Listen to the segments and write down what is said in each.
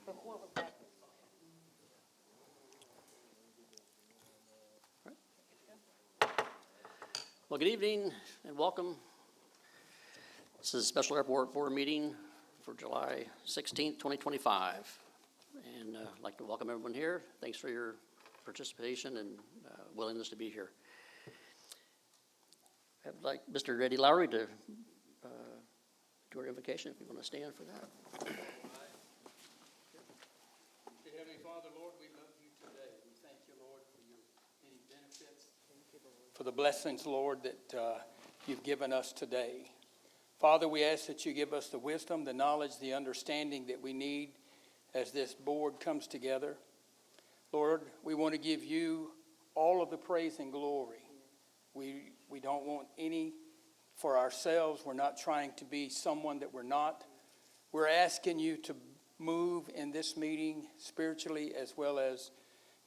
Before was that? Well, good evening and welcome. This is a special airport board meeting for July 16th, 2025. And I'd like to welcome everyone here. Thanks for your participation and willingness to be here. I'd like Mr. Eddie Lowry to do our invocation if you want to stand for that. Dear Heavenly Father, Lord, we love you today. We thank you, Lord, for your many benefits, for the blessings, Lord, that you've given us today. Father, we ask that you give us the wisdom, the knowledge, the understanding that we need as this board comes together. Lord, we want to give you all of the praise and glory. We don't want any for ourselves. We're not trying to be someone that we're not. We're asking you to move in this meeting spiritually as well as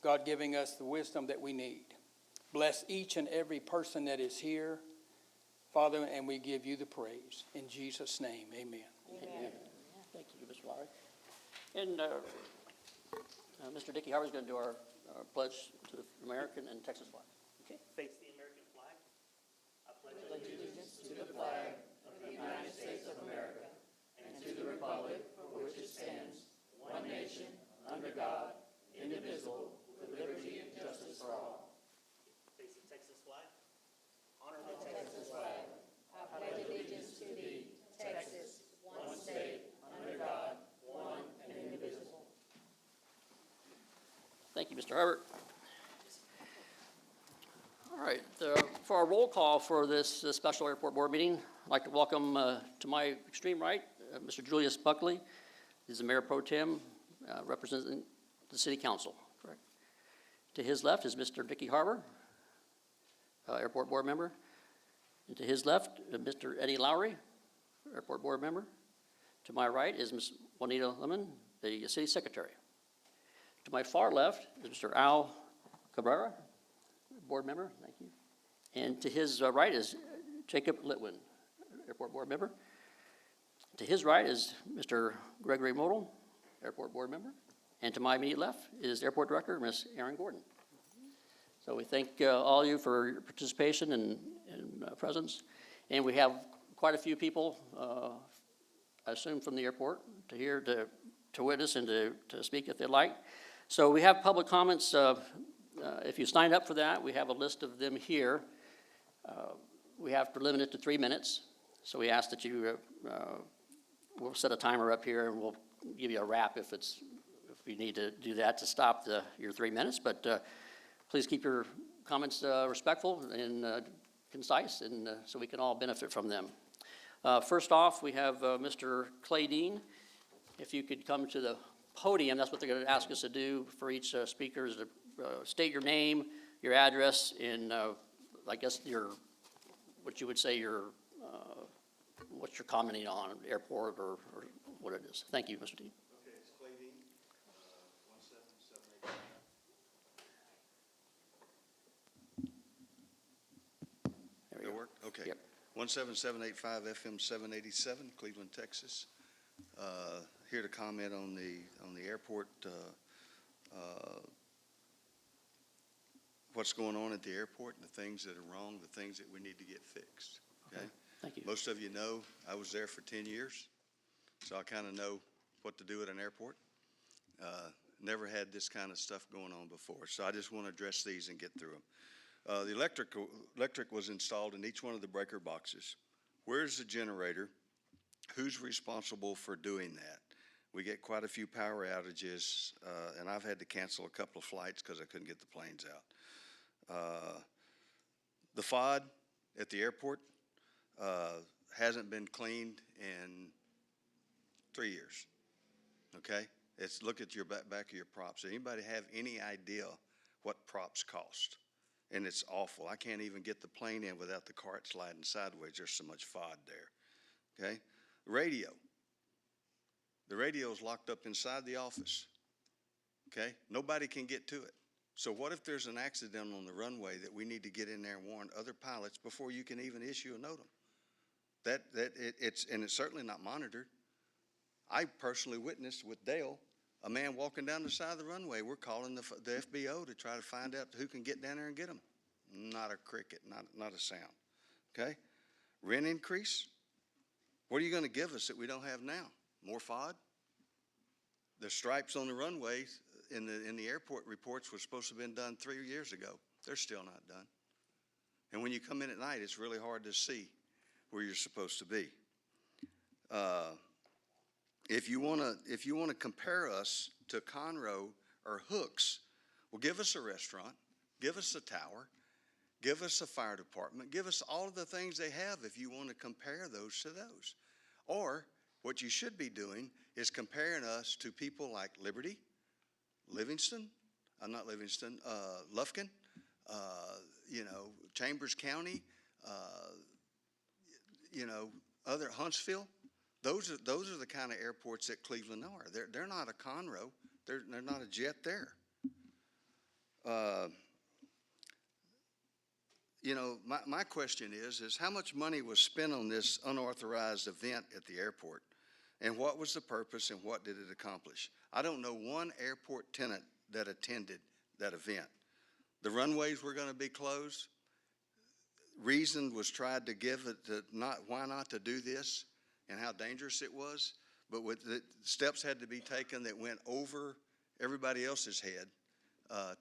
God giving us the wisdom that we need. Bless each and every person that is here, Father, and we give you the praise. In Jesus' name, amen. Amen. Thank you, Mr. Lowry. And Mr. Dickey Harvey's going to do our pledge to the American and Texas flag. Okay. Face the American flag. I pledge allegiance to the flag of the United States of America and to the republic for which it stands, one nation, under God, indivisible, with liberty and justice for all. Face the Texas flag. Honor the Texas flag. I pledge allegiance to thee, Texas, one state, under God, one and indivisible. Thank you, Mr. Herbert. All right, for our roll call for this special airport board meeting, I'd like to welcome to my extreme right, Mr. Julius Buckley. He's the Mayor Pro Tem representing the City Council, correct? To his left is Mr. Dickey Harbour, Airport Board Member. And to his left, Mr. Eddie Lowry, Airport Board Member. To my right is Ms. Juanita Lemon, the City Secretary. To my far left is Mr. Al Cabrera, Board Member, thank you. And to his right is Jacob Litwin, Airport Board Member. To his right is Mr. Gregory Model, Airport Board Member. And to my immediate left is Airport Director, Ms. Erin Gordon. So we thank all of you for your participation and presence. And we have quite a few people, I assume from the airport, to witness and to speak if they'd like. So we have public comments. If you signed up for that, we have a list of them here. We have to limit it to 3 minutes. So we ask that you, we'll set a timer up here and we'll give you a wrap if you need to do that to stop your 3 minutes. But please keep your comments respectful and concise, and so we can all benefit from them. First off, we have Mr. Clay Dean. If you could come to the podium, that's what they're going to ask us to do for each speaker, is to state your name, your address, and I guess what you would say what you're commenting on, airport or what it is. Thank you, Mr. Dean. Okay, it's Clay Dean, 17785. There we That go. work? Okay. Yep. 17785 FM 787, Cleveland, Texas. Here to comment on the airport, what's going on at the airport and the things that are wrong, the things that we need to get fixed. Okay? Thank you. Most of you know I was there for 10 years, so I kind of know what to do at an airport. Never had this kind of stuff going on before, so I just want to address these and get through them. The electric was installed in each one of the breaker boxes. Where's the generator? Who's responsible for doing that? We get quite a few power outages, and I've had to cancel a couple of flights because I couldn't get the planes out. The FOD at the airport hasn't been cleaned in 3 years, okay? Look at your back of your props. Anybody have any idea what props cost? And it's awful. I can't even get the plane in without the cart sliding sideways. There's so much FOD there, okay? Radio. The radio is locked up inside the office, okay? Nobody can get to it. So what if there's an accident on the runway that we need to get in there and warn other pilots before you can even issue a NOTAM? It's certainly not monitored. I personally witnessed with Dale a man walking down the side of the runway, we're calling the FBO to try to find out who can get down there and get them. Not a cricket, not a sound, okay? Rent increase? What are you going to give us that we don't have now? More FOD? The stripes on the runway in the airport reports were supposed to have been done 3 years ago. They're still not done. And when you come in at night, it's really hard to see where you're supposed to be. If you want to compare us to Conroe or Hooks, well, give us a restaurant, give us a tower, give us a fire department, give us all of the things they have if you want to compare those to those. Or what you should be doing is comparing us to people like Liberty, Lufkin, Chambers County, other Huntsville. Those are the kind of airports that Cleveland are. They're not a Conroe. They're not a jet there. My question is how much money was spent on this unauthorized event at the airport, and what was the purpose, and what did it accomplish? I don't know one airport tenant that attended that event. The runways were going to be closed. Reason was tried to give it to why not to do this and how dangerous it was, but with the steps had to be taken that went over everybody else's head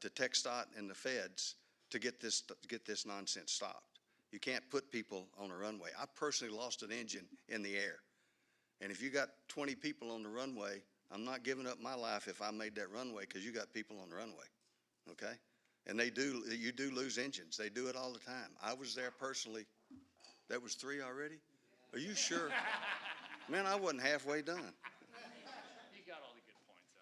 to TxDOT and the feds to get this nonsense stopped. You can't put people on a runway. I personally lost an engine in the air, and if you got 20 people on the runway, I'm not giving up my life if I made that runway, because you got people on the runway, okay? And you do lose engines. They do it all the time. I was there personally. That was 3 already? Are you sure? Man, I wasn't halfway done. You got all the good points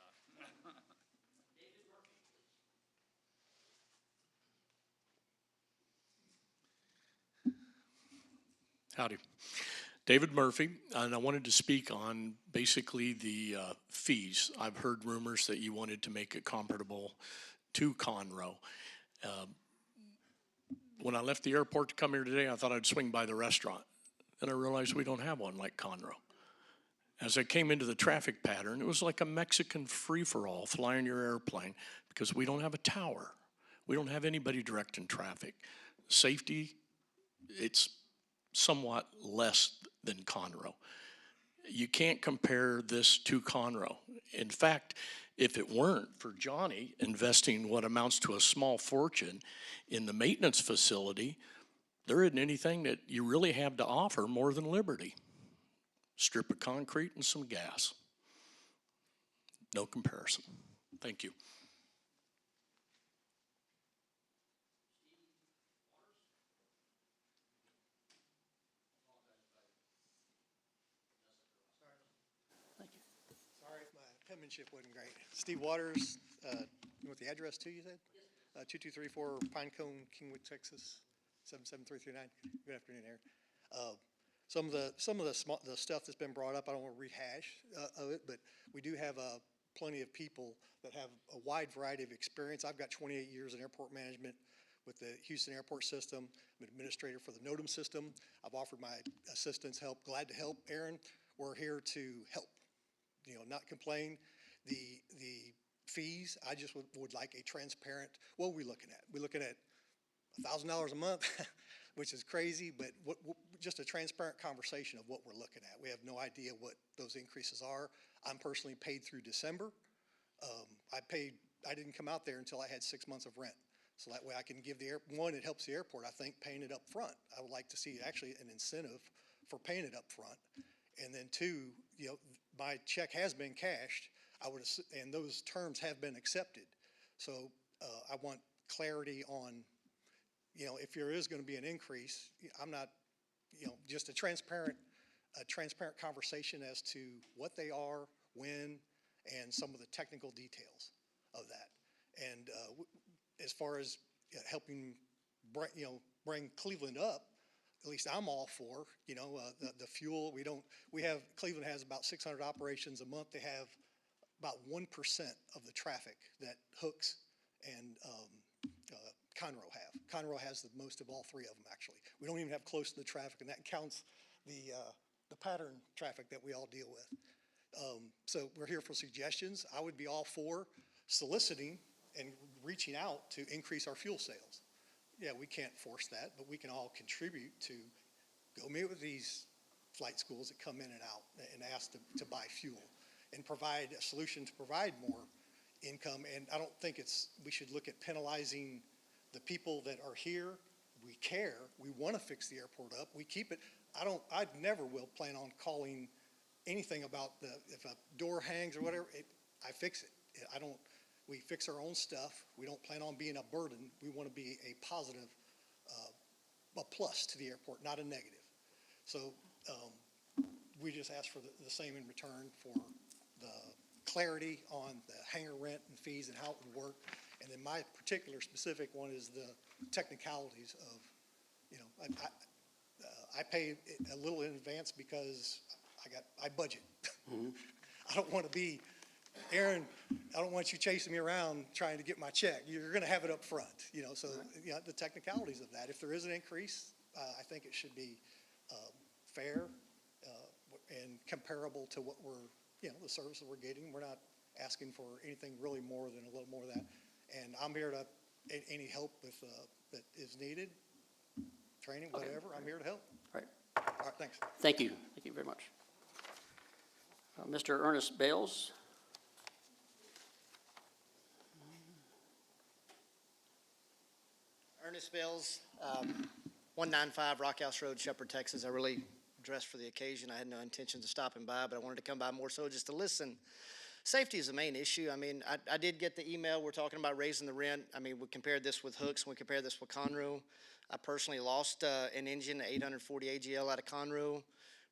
out. Howdy. David Murphy, and I wanted to speak on basically the fees. I've heard rumors that you wanted to make it comparable to Conroe. When I left the airport to come here today, I thought I'd swing by the restaurant. Then I realized we don't have one like Conroe. As I came into the traffic pattern, it was like a Mexican free-for-all flying your airplane, because we don't have a tower. We don't have anybody directing traffic. Safety, it's somewhat less than Conroe. You can't compare this to Conroe. In fact, if it weren't for Johnny investing what amounts to a small fortune in the maintenance facility, there isn't anything that you really have to offer more than Liberty. Strip of concrete and some gas. No comparison. Thank you. Sorry if my penmanship wasn't great. Steve Waters, you want the address too, you said? 2234 Pinecone, Kingwood, Texas, 77339. Good afternoon, Aaron. Some of the stuff that's been brought up, I don't want to rehash of it, but we do have plenty of people that have a wide variety of experience. I've got 28 years in airport management with the Houston Airport System. I'm an administrator for the NOTAM system. I've offered my assistance help. Glad to help, Aaron. We're here to help, not complain. The fees, I just would like a transparent, what are we looking at? We're looking at $1,000 a month, which is crazy, but just a transparent conversation of what we're looking at. We have no idea what those increases are. I'm personally paid through December. I didn't come out there until I had 6 months of rent. So that way I can give one, it helps the airport, I think, paying it up front. I would like to see actually an incentive for paying it up front. And then two, my check has been cashed, and those terms have been accepted. So I want clarity on, if there is going to be an increase. I'm not, just a transparent conversation as to what they are, when, and some of the technical details of that. And as far as helping bring Cleveland up, at least I'm all for, the fuel. Cleveland has about 600 operations a month. They have about 1% of the traffic that Hooks and Conroe have. Conroe has the most of all three of them, actually. We don't even have close to the traffic, and that counts the pattern traffic that we all deal with. So we're here for suggestions. I would be all for soliciting and reaching out to increase our fuel sales. Yeah, we can't force that, but we can all contribute to go meet with these flight schools that come in and out and ask to buy fuel and provide a solution to provide more income. And I don't think we should look at penalizing the people that are here. We care. We want to fix the airport up. We keep it. I never will plan on calling anything about if a door hangs or whatever, I fix it. We fix our own stuff. We don't plan on being a burden. We want to be a positive, a plus to the airport, not a negative. So we just ask for the same in return for the clarity on the hangar rent and fees and how it would work. And then my particular specific one is the technicalities of, I pay a little in advance because I budget. I don't want to be, Aaron, I don't want you chasing me around trying to get my check. You're going to have it up front, so the technicalities of that. If there is an increase, I think it should be fair and comparable to what the services we're getting. We're not asking for anything really more than a little more of that. And I'm here to, any help with, that is needed, training, whatever, I'm here to help. All right. All right, thanks. Thank you. Thank you very much. Mr. Ernest Bales. Ernest Bales, 195 Rock House Road, Shepherd, Texas. I really dressed for the occasion. I had no intentions of stopping by, but I wanted to come by more so just to listen. Safety is the main issue. I mean, I did get the email. We're talking about raising the rent. I mean, we compared this with Hooks, and we compared this with Conroe. I personally lost an engine, an 840 AGL out of Conroe,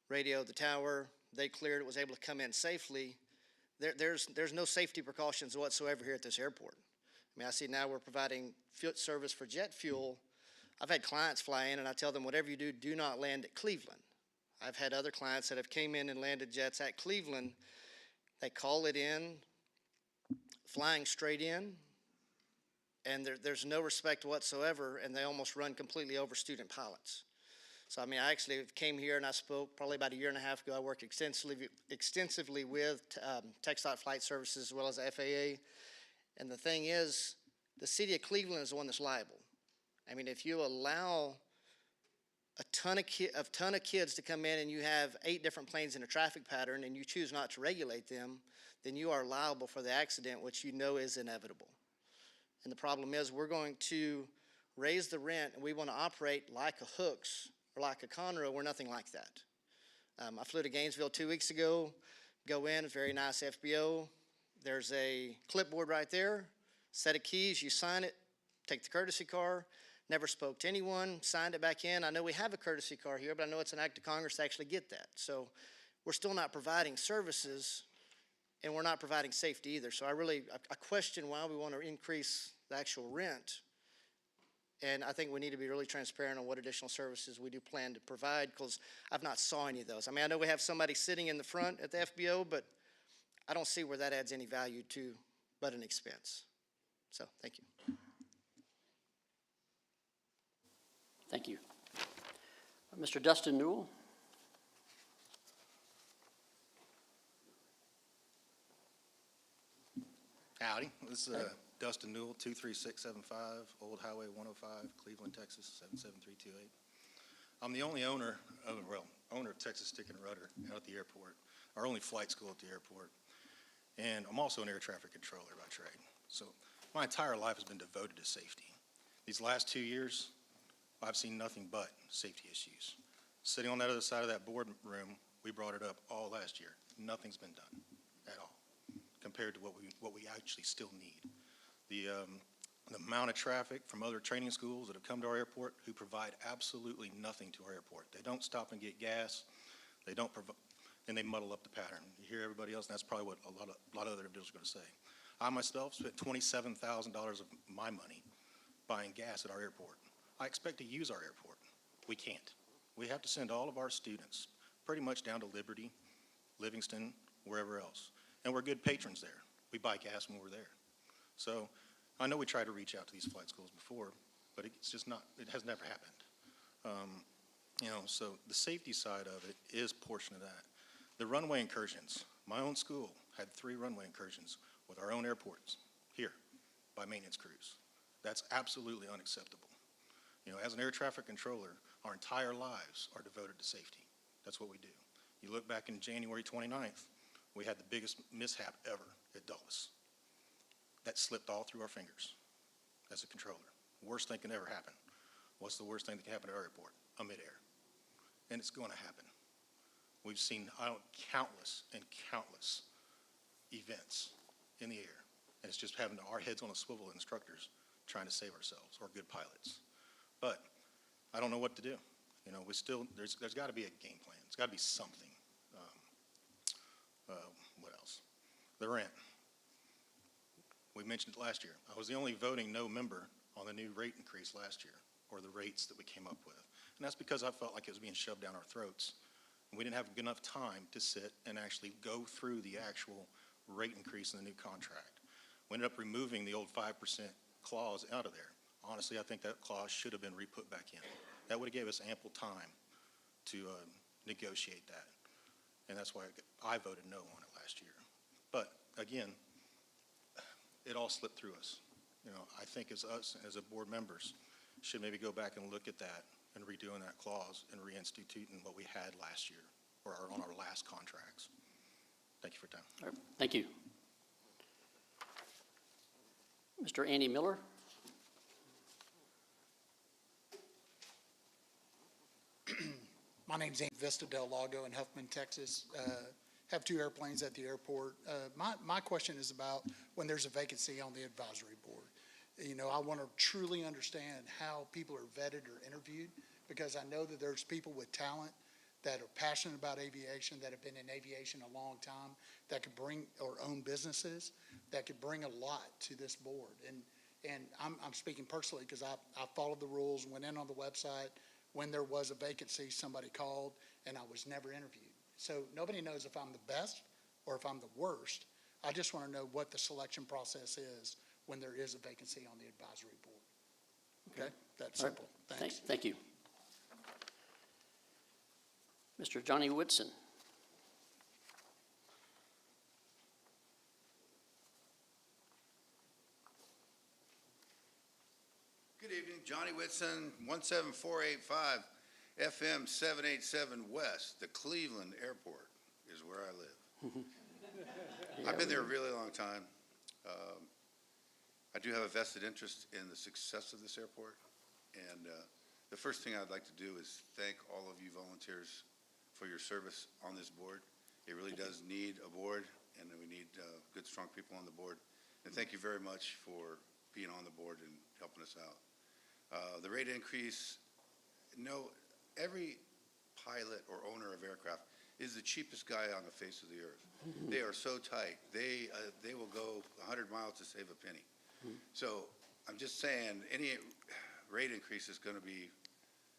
radioed the tower. They cleared it, was able to come in safely. There's no safety precautions whatsoever here at this airport. I mean, I see now we're providing service for jet fuel. I've had clients fly in, and I tell them, whatever you do, do not land at Cleveland. I've had other clients that have came in and landed jets at Cleveland. They call it in, flying straight in, and there's no respect whatsoever, and they almost run completely over student pilots. So, I mean, I actually came here and I spoke probably about a year and a half ago. I worked extensively with TxDOT Flight Services as well as the FAA. And the thing is, the city of Cleveland is the one that's liable. I mean, if you allow a ton of kids to come in and you have 8 different planes in a traffic pattern and you choose not to regulate them, then you are liable for the accident, which you know is inevitable. And the problem is we're going to raise the rent and we want to operate like a Hooks or like a Conroe. We're nothing like that. I flew to Gainesville 2 weeks ago, go in, very nice FBO. There's a clipboard right there, set of keys, you sign it, take the courtesy car. Never spoke to anyone, signed it back in. I know we have a courtesy car here, but I know it's an act of Congress to actually get that. So we're still not providing services, and we're not providing safety either. So I question why we want to increase the actual rent. And I think we need to be really transparent on what additional services we do plan to provide, because I've not saw any of those. I mean, I know we have somebody sitting in the front at the FBO, but I don't see where that adds any value to but an expense. So, thank you. Thank you. Mr. Dustin Newell. Howdy, this is Dustin Newell, 23675 Old Highway 105, Cleveland, Texas, 77328. I'm the only owner of Texas Stick and Rudder out at the airport, our only flight school at the airport. And I'm also an air traffic controller by trade. So my entire life has been devoted to safety. These last 2 years, I've seen nothing but safety issues. Sitting on that other side of that boardroom, we brought it up all last year. Nothing's been done at all compared to what we actually still need. The amount of traffic from other training schools that have come to our airport who provide absolutely nothing to our airport. They don't stop and get gas. They don't provide, and they muddle up the pattern. You hear everybody else, and that's probably what a lot of other individuals are going to say. I myself spent $27,000 of my money buying gas at our airport. I expect to use our airport. We can't. We have to send all of our students pretty much down to Liberty, Livingston, wherever else. And we're good patrons there. We buy gas when we're there. So I know we tried to reach out to these flight schools before, but it's just not, it has never happened. So the safety side of it is a portion of that. The runway incursions, my own school had 3 runway incursions with our own airports here by maintenance crews. That's absolutely unacceptable. You know, as an air traffic controller, our entire lives are devoted to safety. That's what we do. You look back in January 29th, we had the biggest mishap ever at Dulles. That slipped all through our fingers as a controller. Worst thing can ever happen. What's the worst thing that can happen at our airport? A midair. And it's going to happen. We've seen countless and countless events in the air. And it's just having our heads on a swivel, instructors trying to save ourselves, or good pilots. But I don't know what to do. You know, there's got to be a game plan. It's got to be something. What else? The rent. We mentioned it last year. I was the only voting no member on the new rate increase last year, or the rates that we came up with. And that's because I felt like it was being shoved down our throats. And we didn't have enough time to sit and actually go through the actual rate increase in the new contract. We ended up removing the old 5% clause out of there. Honestly, I think that clause should have been re-put back in. That would have gave us ample time to negotiate that. And that's why I voted no on it last year. But again, it all slipped through us. You know, I think as a board members, should maybe go back and look at that and redoing that clause and reinstituting what we had last year, or on our last contracts. Thank you for your time. All right, thank you. Mr. Andy Miller? My name's Andy Vista Del Lago in Huffman, Texas. Have 2 airplanes at the airport. My question is about when there's a vacancy on the advisory board. You know, I want to truly understand how people are vetted or interviewed, because I know that there's people with talent that are passionate about aviation, that have been in aviation a long time, that could bring, or own businesses, that could bring a lot to this board. And I'm speaking personally because I followed the rules, went in on the website. When there was a vacancy, somebody called, and I was never interviewed. So nobody knows if I'm the best or if I'm the worst. I just want to know what the selection process is when there is a vacancy on the advisory board. Okay? That's All right. simple. Thanks. Thank you. Mr. Johnny Whitson? Good evening, Johnny Whitson, 17485 FM 787 West, the Cleveland Airport is where I live. I've been there a really long time. I do have a vested interest in the success of this airport, and the first thing I'd like to do is thank all of you volunteers for your service on this board. It really does need a board, and we need good, strong people on the board. And thank you very much for being on the board and helping us out. The rate increase, every pilot or owner of aircraft is the cheapest guy on the face of the earth. They are so tight. They will go 100 miles to save a penny. So I'm just saying, any rate increase is going to be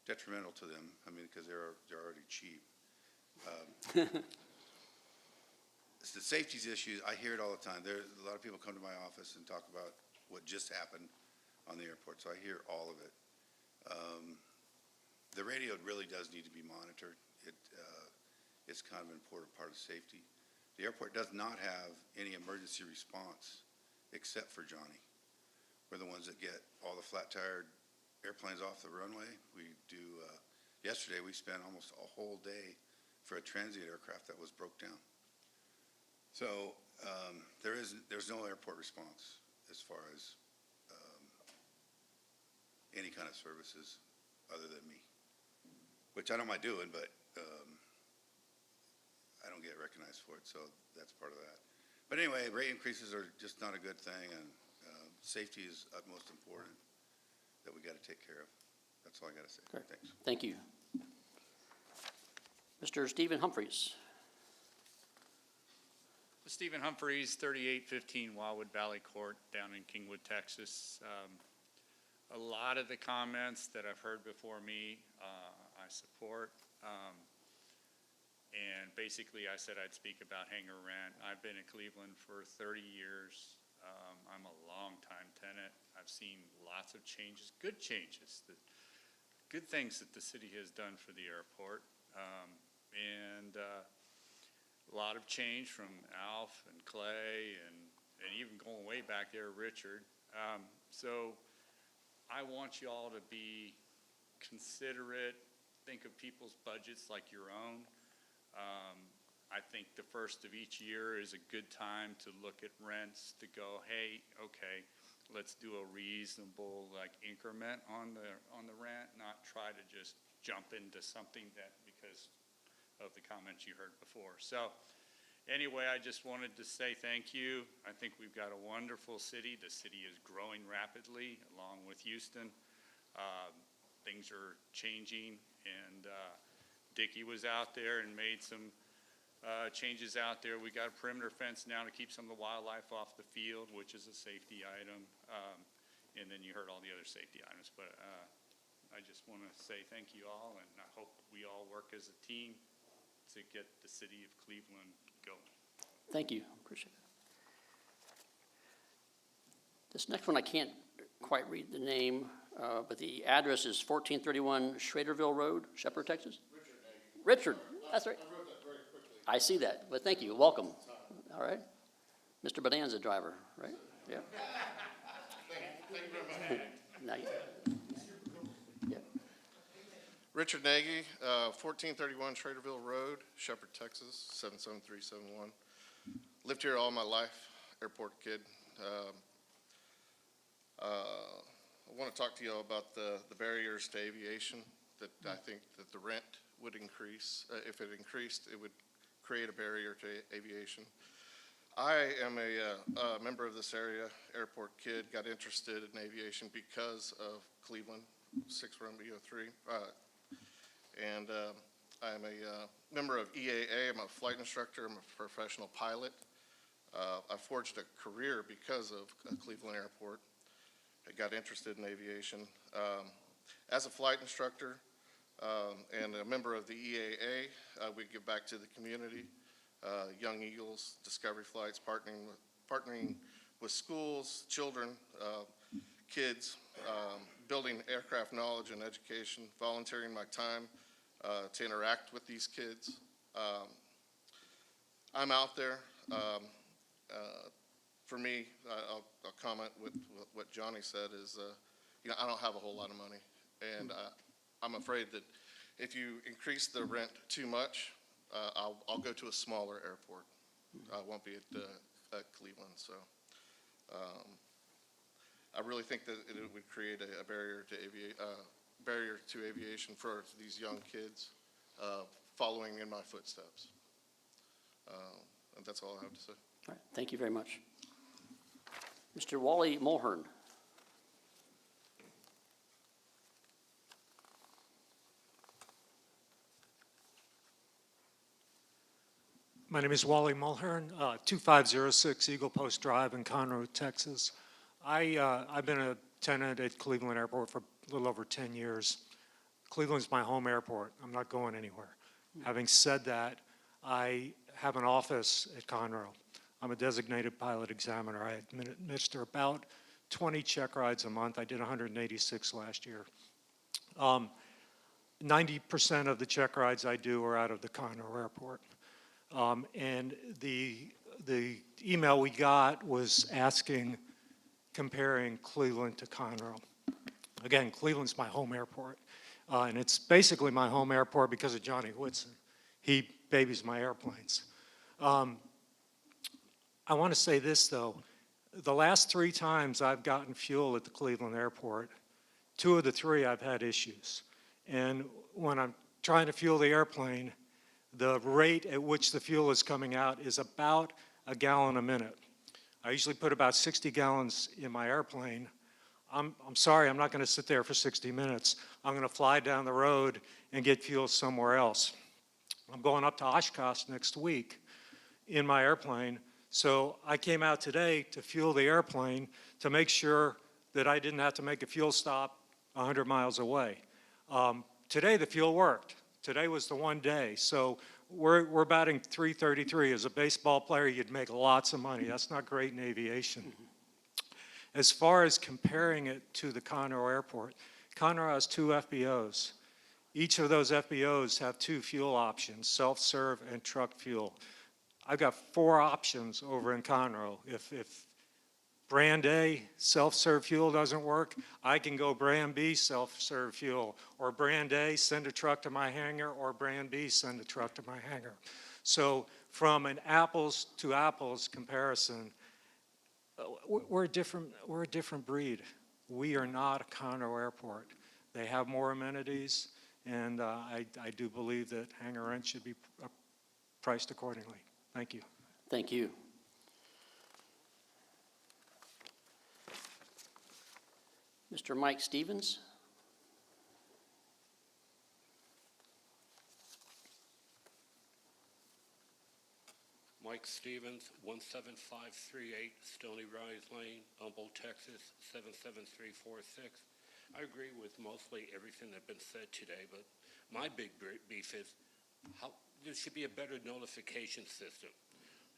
detrimental to them. I mean, because they're already cheap. It's the safety issues. I hear it all the time. There, a lot of people come to my office and talk about what just happened on the airport, so I hear all of it. The radio really does need to be monitored. It's kind of an important part of safety. The airport does not have any emergency response except for Johnny. We're the ones that get all the flat-tired airplanes off the runway. We do, yesterday we spent almost a whole day for a transient aircraft that was broke down. So there's no airport response as far as any kind of services other than me, which I don't mind doing, but I don't get recognized for it, so that's part of that. But anyway, rate increases are just not a good thing, and safety is utmost important that we got to take care of. That's all I got to say. Okay. Thanks. Thank you. Mr. Stephen Humphreys? Stephen Humphreys, 3815 Wildwood Valley Court down in Kingwood, Texas. A lot of the comments that I've heard before me, I support. And basically, I said I'd speak about hangar rent. I've been in Cleveland for 30 years. I'm a long-time tenant. I've seen lots of changes, good changes, good things that the city has done for the airport. a lot of change from Alf and Clay and even going way back there, Richard. So I want you all to be considerate, think of people's budgets like your own. I think the first of each year is a good time to look at rents, to go, hey, okay, let's do a reasonable increment on the rent, not try to just jump into something that because of the comments you heard before. So anyway, I just wanted to say thank you. I think we've got a wonderful city. The city is growing rapidly along with Houston. Things are changing, and Dickie was out there and made some changes out there. We got a perimeter fence now to keep some of the wildlife off the field, which is a safety item. And then you heard all the other safety items. But I just want to say thank you all, and I hope we all work as a team to get the city of Cleveland going. Thank you. Appreciate it. This next one, I can't quite read the name, but the address is 1431 Schraderville Road, Shepherd, Texas. Richard, that's right. I see that, but thank you. Welcome. All right. Mr. Bonanza driver, right? Yeah. Thank you very much. Now yeah. Richard Nagy, 1431 Schraderville Road, Shepherd, Texas, 77371. Lived here all my life, airport kid. I want to talk to you all about the barriers to aviation, that I think that the rent would increase. If it increased, it would create a barrier to aviation. I am a member of this area, airport kid, got interested in aviation because of Cleveland, 6 Romeo 3. And I'm a member of EAA. I'm a flight instructor. I'm a professional pilot. I forged a career because of Cleveland Airport. I got interested in aviation. As a flight instructor and a member of the EAA, we give back to the community. Young Eagles, Discovery Flights, partnering with schools, children, kids, building aircraft knowledge and education, volunteering my time to interact with these kids. I'm out there. For me, I'll comment with what Johnny said is, I don't have a whole lot of money, and I'm afraid that if you increase the rent too much, I'll go to a smaller airport. I won't be at Cleveland. So I really think that it would create a barrier to aviation for these young kids following in my footsteps. And that's all I have to say. All right. Thank you very much. Mr. Wally Mulhern. My name is Wally Mulhern, 2506 Eagle Post Drive in Conroe, Texas. I've been a tenant at Cleveland Airport for a little over 10 years. Cleveland's my home airport. I'm not going anywhere. Having said that, I have an office at Conroe. I'm a designated pilot examiner. I administer about 20 check rides a month. I did 186 last year. 90% of the check rides I do are out of the Conroe Airport. And the email we got was asking, comparing Cleveland to Conroe. Again, Cleveland's my home airport. And it's basically my home airport because of Johnny Whitson. He babies my airplanes. I want to say this, though. The last 3 times I've gotten fuel at the Cleveland Airport, 2 of the 3 I've had issues. And when I'm trying to fuel the airplane, the rate at which the fuel is coming out is about a gallon a minute. I usually put about 60 gallons in my airplane. I'm sorry, I'm not going to sit there for 60 minutes. I'm going to fly down the road and get fuel somewhere else. I'm going up to Oshkosh next week in my airplane. So I came out today to fuel the airplane to make sure that I didn't have to make a fuel stop 100 miles away. Today the fuel worked. Today was the one day. So we're batting .333. As a baseball player, you'd make lots of money. That's not great in aviation. As far as comparing it to the Conroe Airport, Conroe has 2 FBOs. Each of those FBOs have 2 fuel options, self-serve and truck fuel. I've got 4 options over in Conroe. If brand A, self-serve fuel doesn't work, I can go brand B, self-serve fuel, or brand A, send a truck to my hangar, or brand B, send a truck to my hangar. So from an apples to apples comparison, we're a different breed. We are not a Conroe airport. They have more amenities, and I do believe that hangar rent should be priced accordingly. Thank you. Thank you. Mr. Mike Stevens? Mike Stevens, 17538 Stony Rise Lane, Humboldt, Texas, 77346. I agree with mostly everything that's been said today, but my big beef is there should be a better notification system.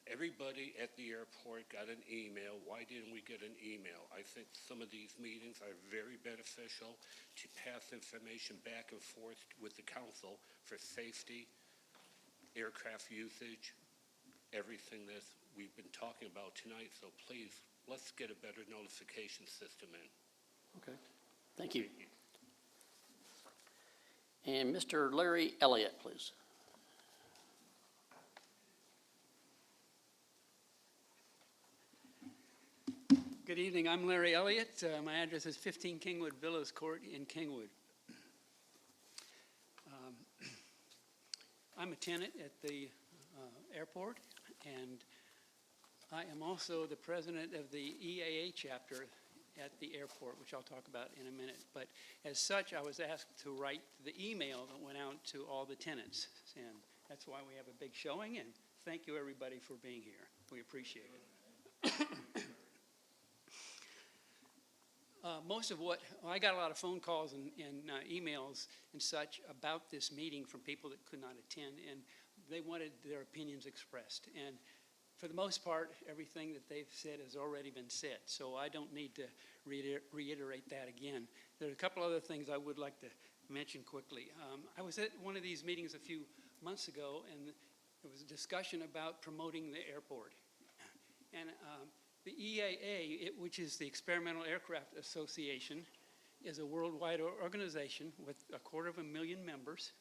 Everybody at the airport got an email. Why didn't we get an email? I think some of these meetings are very beneficial to pass information back and forth with the council for safety, aircraft usage, everything that we've been talking about tonight. So please, let's get a better notification system in. Okay. Thank you. And Mr. Larry Elliott, please. Good evening. I'm Larry Elliott. My address is 15 Kingwood Villas Court in Kingwood. I'm a tenant at the airport, and I am also the president of the EAA chapter at the airport, which I'll talk about in a minute. But as such, I was asked to write the email that went out to all the tenants, and that's why we have a big showing, and thank you everybody for being here. We appreciate it. I got a lot of phone calls and emails and such about this meeting from people that could not attend, and they wanted their opinions expressed. And for the most part, everything that they've said has already been said, so I don't need to reiterate that again. There are a couple other things I would like to mention quickly. I was at one of these meetings a few months ago, and there was a discussion about promoting the airport. And the EAA, which is the Experimental Aircraft Association, is a worldwide organization with 250,000 members.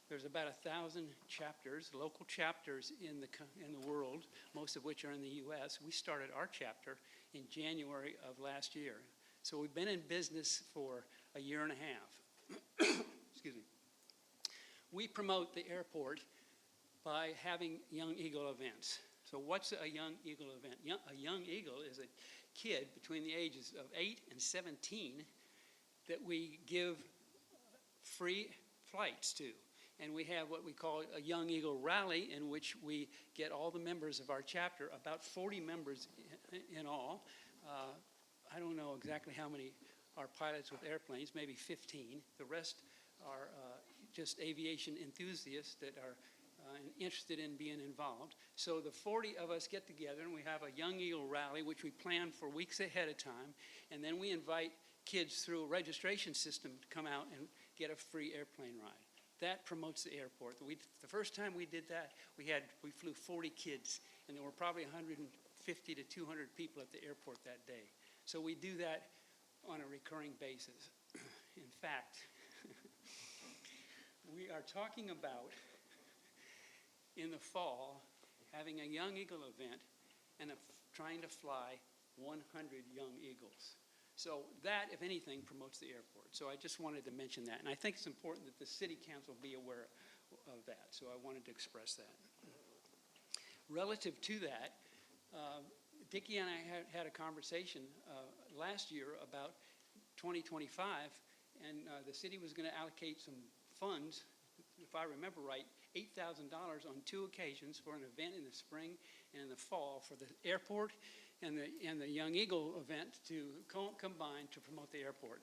There's about 1,000 chapters, local chapters in the world, most of which are in the U.S. We started our chapter in January of last year. So we've been in business for a year and a half. Excuse me. We promote the airport by having Young Eagle events. So what's a Young Eagle event? A Young Eagle is a kid between the ages of 8 and 17 that we give free flights to. And we have what we call a Young Eagle Rally, in which we get all the members of our chapter, about 40 members in all. I don't know exactly how many are pilots with airplanes, maybe 15. The rest are just aviation enthusiasts that are interested in being involved. So the 40 of us get together and we have a Young Eagle Rally, which we plan for weeks ahead of time, and then we invite kids through a registration system to come out and get a free airplane ride. That promotes the airport. The first time we did that, we flew 40 kids, and there were probably 150 to 200 people at the airport that day. So we do that on a recurring basis. In fact, we are talking about, in the fall, having a Young Eagle event and trying to fly 100 Young Eagles. So that, if anything, promotes the airport. So I just wanted to mention that. And I think it's important that the city council be aware of that. So I wanted to express that. Relative to that, Dickie and I had a conversation last year about 2025, and the city was going to allocate some funds, if I remember right, $8,000 on 2 occasions for an event in the spring and in the fall for the airport and the Young Eagle event to combine to promote the airport.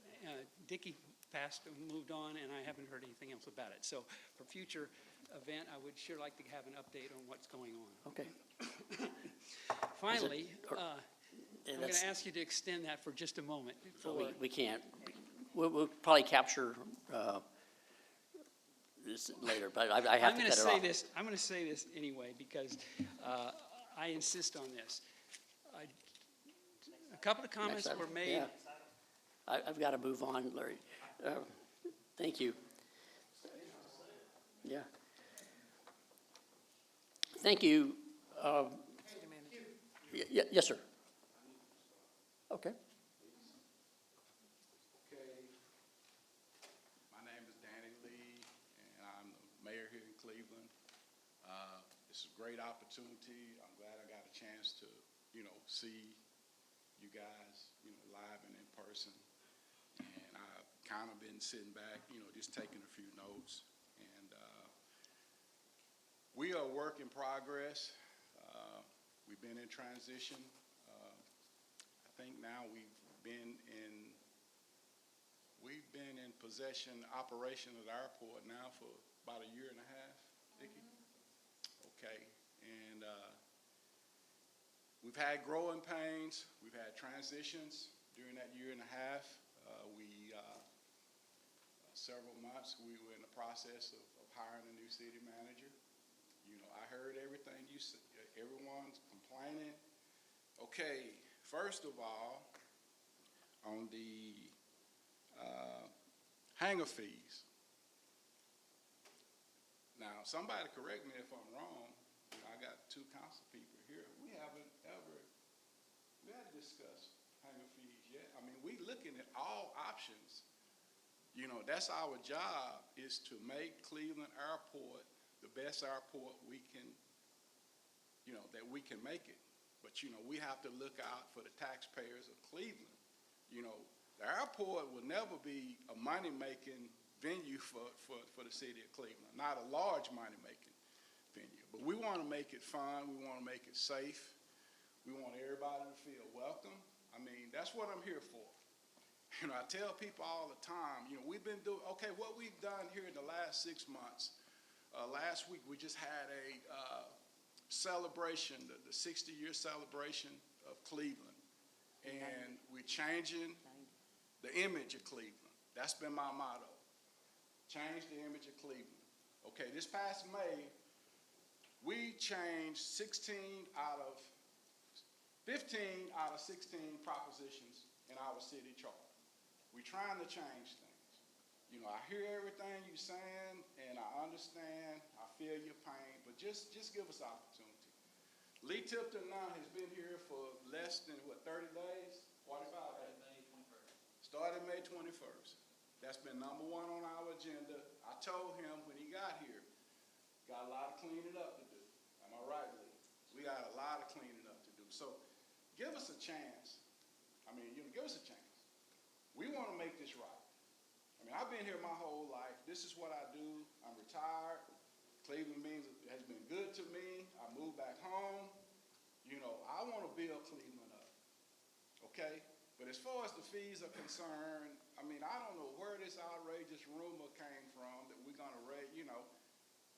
Dickie passed and moved on, and I haven't heard anything else about it. So for future event, I would sure like to have an update on what's going on. Okay. Finally, I'm going to ask you to extend that for just a moment. We can't. We'll probably capture this later, but I have to cut it off. I'm going to say this anyway, because I insist on this. A couple of comments Next were item. made. Yeah. I've got to move on, Larry. Thank you. Yeah. Thank you. Yes, sir. Okay. My name is Danny Lee, and I'm the mayor here in Cleveland. It's a great opportunity. I'm glad I got a chance to, see you guys, live and in person. And I've kind of been sitting back, just taking a few notes. And we are a work in progress. We've been in transition. I think now we've been in possession, operation of the airport now for about a year and a half, Vicki? Okay, and we've had growing pains, we've had transitions during that year and a half. Several months, we were in the process of hiring a new city manager. I heard everything you said, everyone's complaining. Okay, first of all, on the hangar fees. Now, somebody correct me if I'm wrong. I got two council people here. We haven't discussed hangar fees yet. I mean, we looking at all options. That's our job, is to make Cleveland Airport the best airport we can, that we can make it. But, we have to look out for the taxpayers of Cleveland. The airport will never be a money-making venue for the city of Cleveland, not a large money-making venue. But we want to make it fun. We want to make it safe. We want everybody to feel welcome. I mean, that's what I'm here for. I tell people all the time, we've been doing, okay, what we've done here in the last 6 months. Last week, we just had a celebration, the 60-year celebration of Cleveland. And we're changing the image of Cleveland. That's been my motto. Change the image of Cleveland. Okay, this past May, we changed 15 out of 16 propositions in our city charter. We're trying to change things. I hear everything you're saying, and I understand, I feel your pain, but just give us opportunity. Lee Tipton now has been here for less than, 30 days? 45 days? Started May 21st. That's been number one on our agenda. I told him when he got here, got a lot of cleaning up to do. Am I right, Lee? We got a lot of cleaning up to do. So give us a chance. I mean, give us a chance. We want to make this right. I mean, I've been here my whole life. This is what I do. I'm retired. Cleveland has been good to me. I moved back home. I want to build Cleveland up. Okay? But as far as the fees are concerned, I mean, I don't know where this outrageous rumor came from that we're going to raise,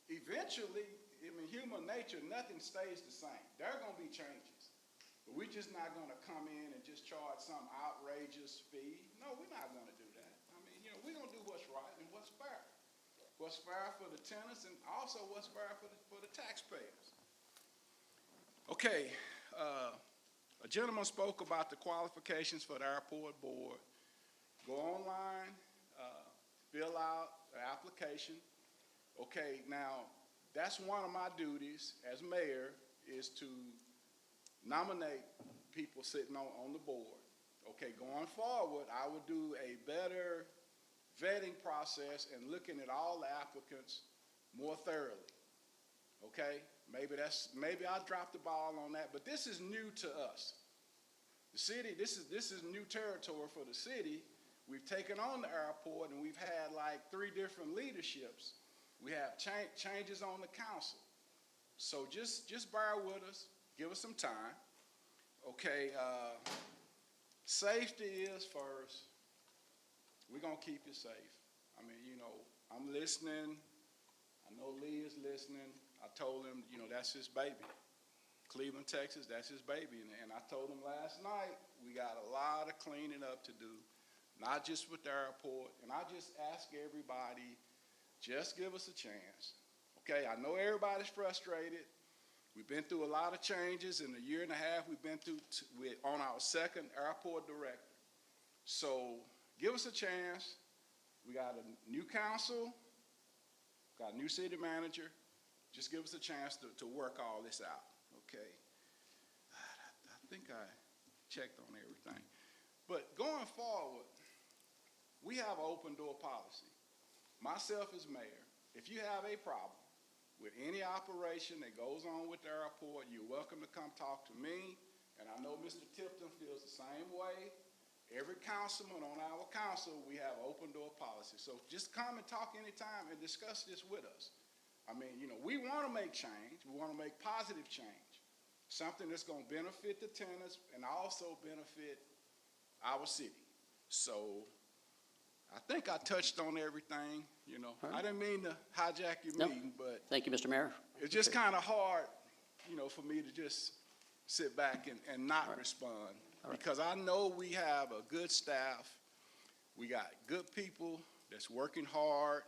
Eventually, I mean, human nature, nothing stays the same. There are going to be changes. But we're just not going to come in and just charge some outrageous fee. No, we're not going to do that. I mean, we're going to do what's right and what's fair. What's fair for the tenants and also what's fair for the taxpayers. Okay, a gentleman spoke about the qualifications for the airport board. Go online, fill out the application. Okay, now that's one of my duties as mayor, is to nominate people sitting on the board. Okay, going forward, I would do a better vetting process and looking at all the applicants more thoroughly. Okay, maybe I dropped the ball on that, but this is new to us. The city, this is new territory for the city. We've taken on the airport, and we've had like 3 different leaderships. We have changes on the council. So just bear with us. Give us some time. Okay, safety is first. We're going to keep you safe. I mean, I'm listening. I know Lee is listening. I told him, that's his baby. Cleveland, Texas, that's his baby. And I told him last night, we got a lot of cleaning up to do, not just with the airport. And I just ask everybody Just give us a chance. Okay, I know everybody's frustrated. We've been through a lot of changes in the year and a half we've been through on our second airport director. So give us a chance. We got a new council, got a new city manager. Just give us a chance to work all this out, okay? I think I checked on everything. But going forward, we have an open door policy. Myself as mayor, if you have a problem with any operation that goes on with the airport, you're welcome to come talk to me. And I know Mr. Tipton feels the same way. Every councilman on our council, we have open door policy. So just come and talk anytime and discuss this with us. I mean, you know, we want to make change. We want to make positive change. Something that's going to benefit the tenants and also benefit our city. So I think I touched on everything, you know. Right. I didn't mean to hijack your No. meeting, but Thank you, Mr. Mayor. it's just kind of hard, you know, for me to just sit back and not respond. Because I know we have a good staff. We got good people that's working hard.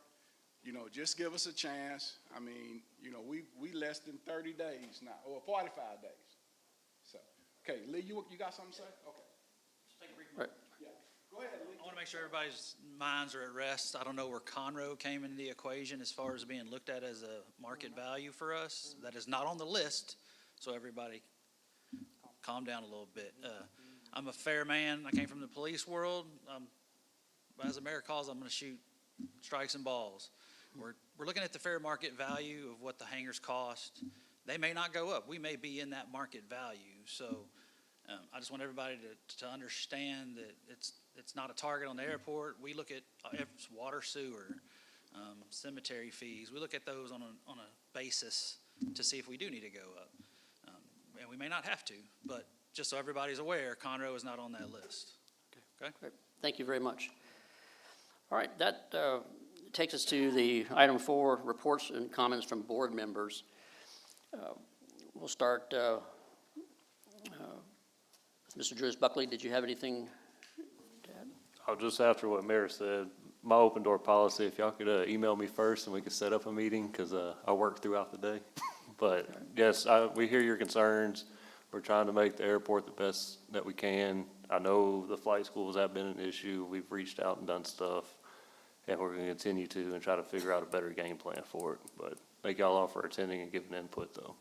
You know, just give us a chance. I mean, you know, we less than 30 days now, or 45 days. So, okay, Lee, you got something to say? Okay. Just take a brief Right. Yeah. Go ahead, Lee. I want to make sure everybody's minds are at rest. I don't know where Conroe came into the equation as far as being looked at as a market value for us. That is not on the list, so everybody calm down a little bit. I'm a fair man. I came from the police world. As the mayor calls, I'm going to shoot strikes and balls. We're looking at the fair market value of what the hangars cost. They may not go up. We may be in that market value. So I just want everybody to understand that it's not a target on the airport. We look at water, sewer, cemetery fees. We look at those on a basis to see if we do need to go up. And we may not have to, but just so everybody's aware, Conroe is not on that list. Okay? Great. Thank you very much. All right, that takes us to the item 4, reports and comments from board members. We'll start, Mr. Julius Buckley, did you have anything to add? I'll just after what Mayor said, my open door policy, if y'all could email me first and we could set up a meeting, because I work throughout the day. But yes, we hear your concerns. We're trying to make the airport the best that we can. I know the flight schools have been an issue. We've reached out and done stuff, and we're going to continue to and try to figure out a better game plan for it. But thank y'all all for attending and giving input, though.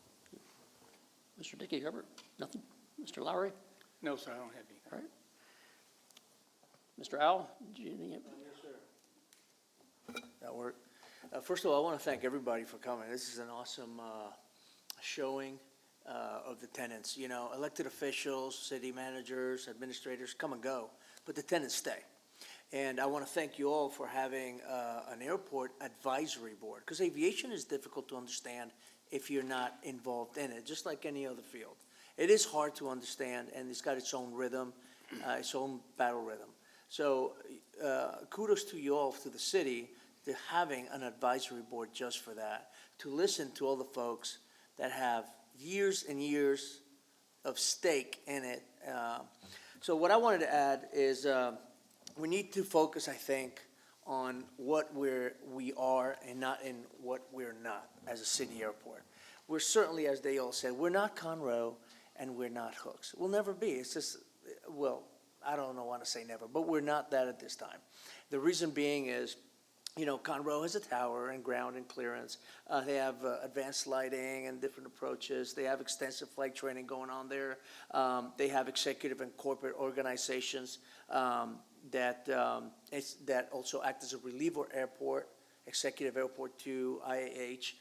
Mr. Dickey Herbert, nothing? Mr. Lowry? No, sir, I don't have anything. All right. Mr. Al, do you have anything? Yes, sir. That work. First of all, I want to thank everybody for coming. This is an awesome showing of the tenants. You know, elected officials, city managers, administrators come and go, but the tenants stay. And I want to thank you all for having an airport advisory board, because aviation is difficult to understand if you're not involved in it, just like any other field. It is hard to understand, and it's got its own rhythm, its own battle rhythm. So kudos to you all, to the city, to having an advisory board just for that, to listen to all the folks that have years and years of stake in it. So what I wanted to add is we need to focus, I think, on what we are and not in what we're not as a city airport. We're certainly, as they all said, we're not Conroe and we're not Hooks. We'll never be. It's just, well, I don't want to say never, but we're not that at this time. The reason being is, you know, Conroe has a tower and ground and clearance. They have advanced lighting and different approaches. They have extensive flight training going on there. They have executive and corporate organizations that also act as a reliever airport, executive airport to IAH.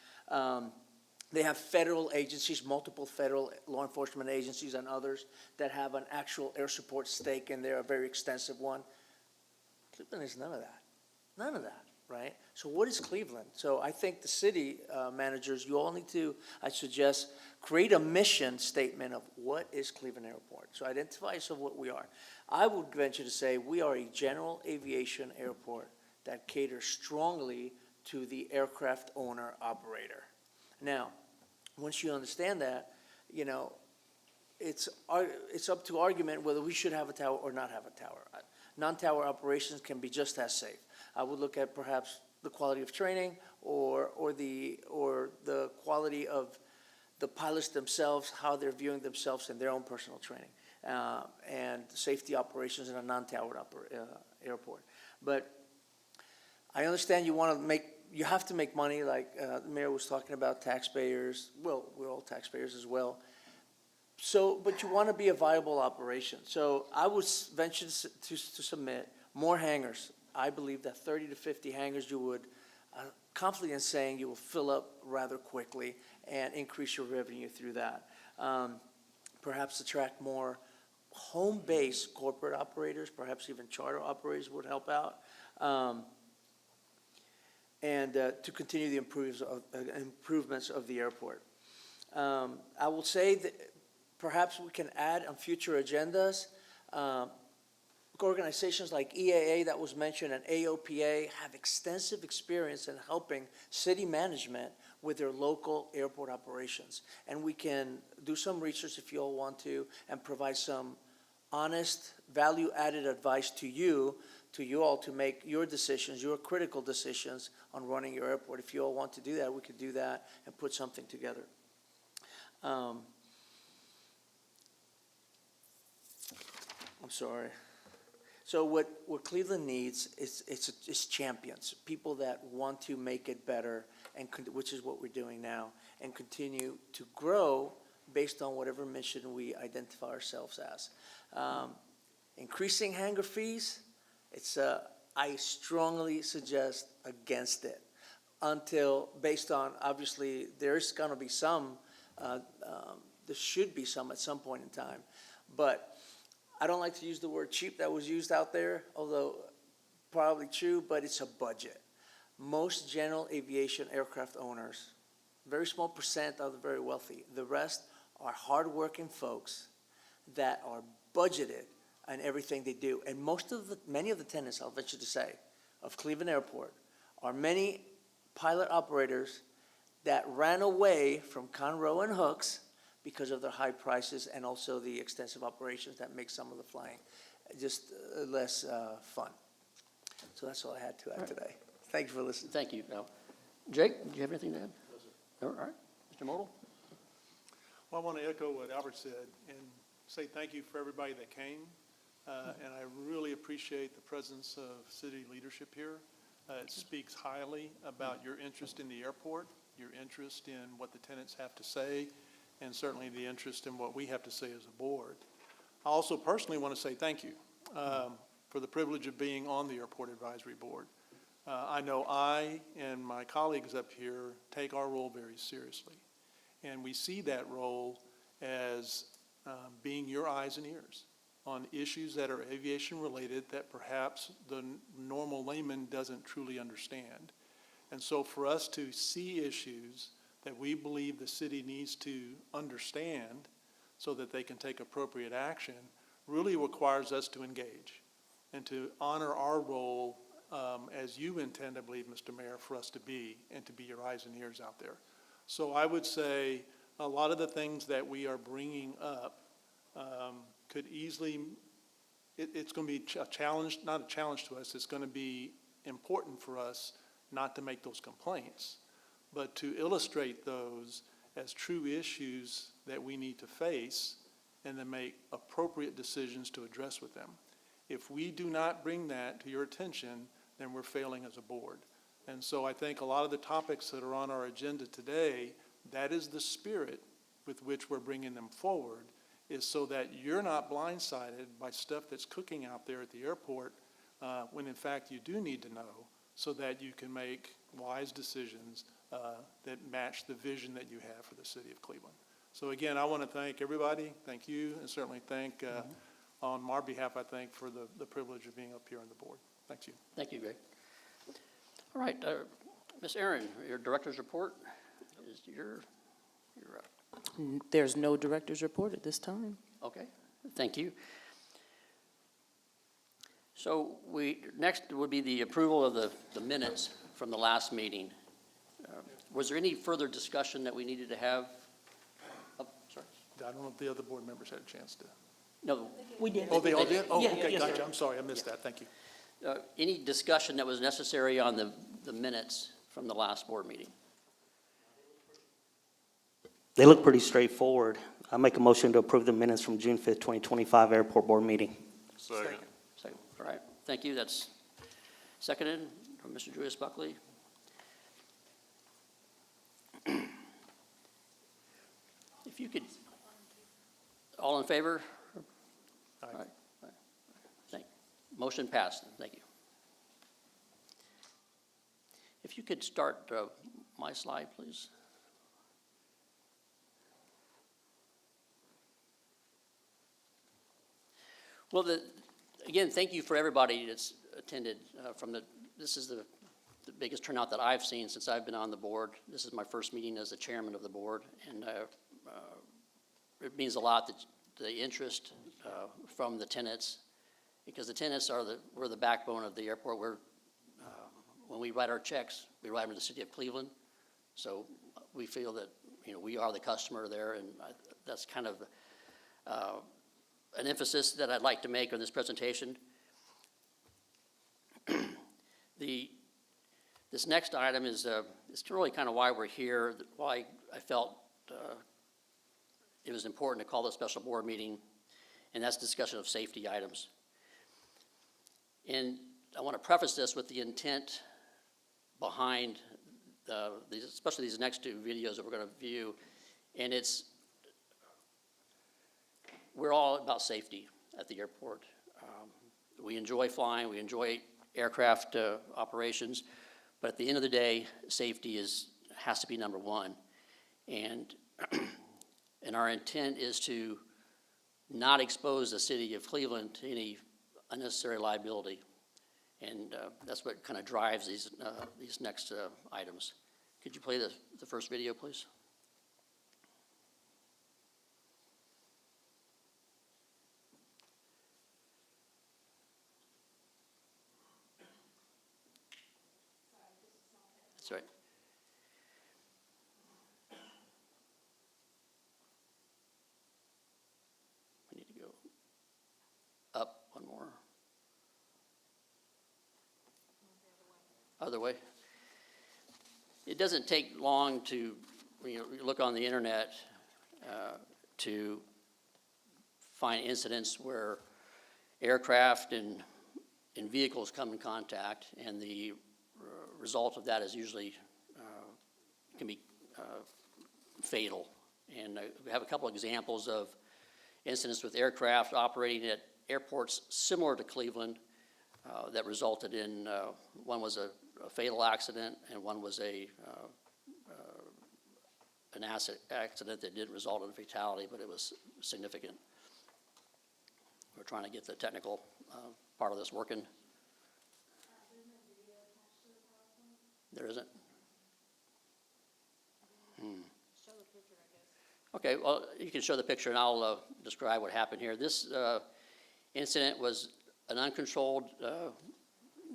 They have federal agencies, multiple federal law enforcement agencies and others that have an actual air support stake in there, a very extensive one. Cleveland is none of that. None of that. Right? So what is Cleveland? So I think the city managers, you all need to, I suggest, create a mission statement of what is Cleveland Airport. So identify yourself what we are. I would venture to say we are a general aviation airport that caters strongly to the aircraft owner operator. Now, once you understand that, you know, it's up to argument whether we should have a tower or not have a tower. Non-tower operations can be just as safe. I would look at perhaps the quality of training or the quality of the pilots themselves, how they're viewing themselves in their own personal training, and safety operations in a non-towered airport. But I understand you have to make money, like the mayor was talking about, taxpayers. Well, we're all taxpayers as well. So, but you want to be a viable operation. So I would venture to submit more hangars. I believe that 30 to 50 hangars you would, confidently in saying you will fill up rather quickly and increase your revenue through that. Perhaps attract more home-based corporate operators, perhaps even charter operators would help out. And to continue the improvements of the airport. I will say that perhaps we can add on future agendas, organizations like EAA that was mentioned and AOPA have extensive experience in helping city management with their local airport operations. And we can do some research if you all want to and provide some honest, value-added advice to you all to make your decisions, your critical decisions on running your airport. If you all want to do that, we could do that and put something together. I'm sorry. So what Cleveland needs is champions, people that want to make it better, and which is what we're doing now, and continue to grow based on whatever mission we identify ourselves as. Increasing hangar fees, I strongly suggest against it until, based on, obviously, there's going to be some, there should be some at some point in time, but I don't like to use the word cheap that was used out there, although probably true, but it's a budget. Most general aviation aircraft owners, very small percent are the very wealthy. The rest are hardworking folks that are budgeted on everything they do. And many of the tenants, I'll venture to say, of Cleveland Airport are many pilot operators that ran away from Conroe and Hooks because of their high prices and also the extensive operations that make some of the flying just less fun. So that's all I had to add today. Thank you for listening. Thank you. Now, Jake, do you have anything to add? No, sir. All right. Mr. Modell? Well, I want to echo what Albert said and say thank you for everybody that came. And I really appreciate the presence of city leadership here. It speaks highly about your interest in the airport, your interest in what the tenants have to say, and certainly the interest in what we have to say as a board. I also personally want to say thank you for the privilege of being on the Airport Advisory Board. I know I and my colleagues up here take our role very seriously, and we see that role as being your eyes and ears on issues that are aviation related that perhaps the normal layman doesn't truly understand. And so for us to see issues that we believe the city needs to understand so that they can take appropriate action really requires us to engage and to honor our role as you intend, I believe, Mr. Mayor, for us to be and to be your eyes and ears out there. So I would say a lot of the things that we are bringing up could easily, it's going to be a challenge, not a challenge to us, it's going to be important for us not to make those complaints, but to illustrate those as true issues that we need to face and then make appropriate decisions to address with them. If we do not bring that to your attention, then we're failing as a board. And so I think a lot of the topics that are on our agenda today, that is the spirit with which we're bringing them forward, is so that you're not blindsided by stuff that's cooking out there at the airport when in fact you do need to know, so that you can make wise decisions that match the vision that you have for the city of Cleveland. So again, I want to thank everybody, thank you, and certainly thank, on my behalf, I think, for the privilege of being up here on the board. Thank you. Thank you, Greg. All right, Ms. Aaron, your director's report is you're up. There's no director's report at this time. Okay, thank you. So next would be the approval of the minutes from the last meeting. Was there any further discussion that we needed to have? Oh, sorry. I don't know if the other board members had a chance to. No. We did. Oh, they all did? Oh, Yeah, okay, yes, gotcha. sir. I'm sorry, I missed that. Thank you. Any discussion that was necessary on the the minutes from the last board meeting? They look pretty straightforward. I make a motion to approve the minutes from June 5th, 2025 Airport Board meeting. Second. All right, thank you. That's seconded from Mr. Julius Buckley. If you could, all in favor? All right. Motion passed. Thank you. If you could start my slide, please. Well, again, thank you for everybody that's attended this is the biggest turnout that I've seen since I've been on the board. This is my first meeting as the chairman of the board, and it means a lot that the interest from the tenants, because the tenants we're the backbone of the airport. When we write our checks, we write them to the city of Cleveland. So we feel that, we are the customer there, and that's kind of an emphasis that I'd like to make on this presentation. This next item is really kind of why we're here, why I felt it was important to call this special board meeting, and that's discussion of safety items. And I want to preface this with the intent behind especially these next two videos that we're going to view, and we're all about safety at the airport. We enjoy flying, we enjoy aircraft operations, but at the end of the day, safety has to be number one. And our intent is to not expose the city of Cleveland to any unnecessary liability. And that's what kind of drives these next items. Could you play the first video, please? That's right. We need to go up one more. Other way. It doesn't take long to look on the internet to find incidents where aircraft and vehicles come in contact, and the result of that is usually can be fatal. And we have a couple examples of incidents with aircraft operating at airports similar to Cleveland that resulted in one was a fatal accident, and one was an accident that didn't result in a fatality, but it was significant. We're trying to get the technical part of this working. There isn't? Show the picture, I guess. Okay, well, you can show the picture, and I'll describe what happened here. This incident was an uncontrolled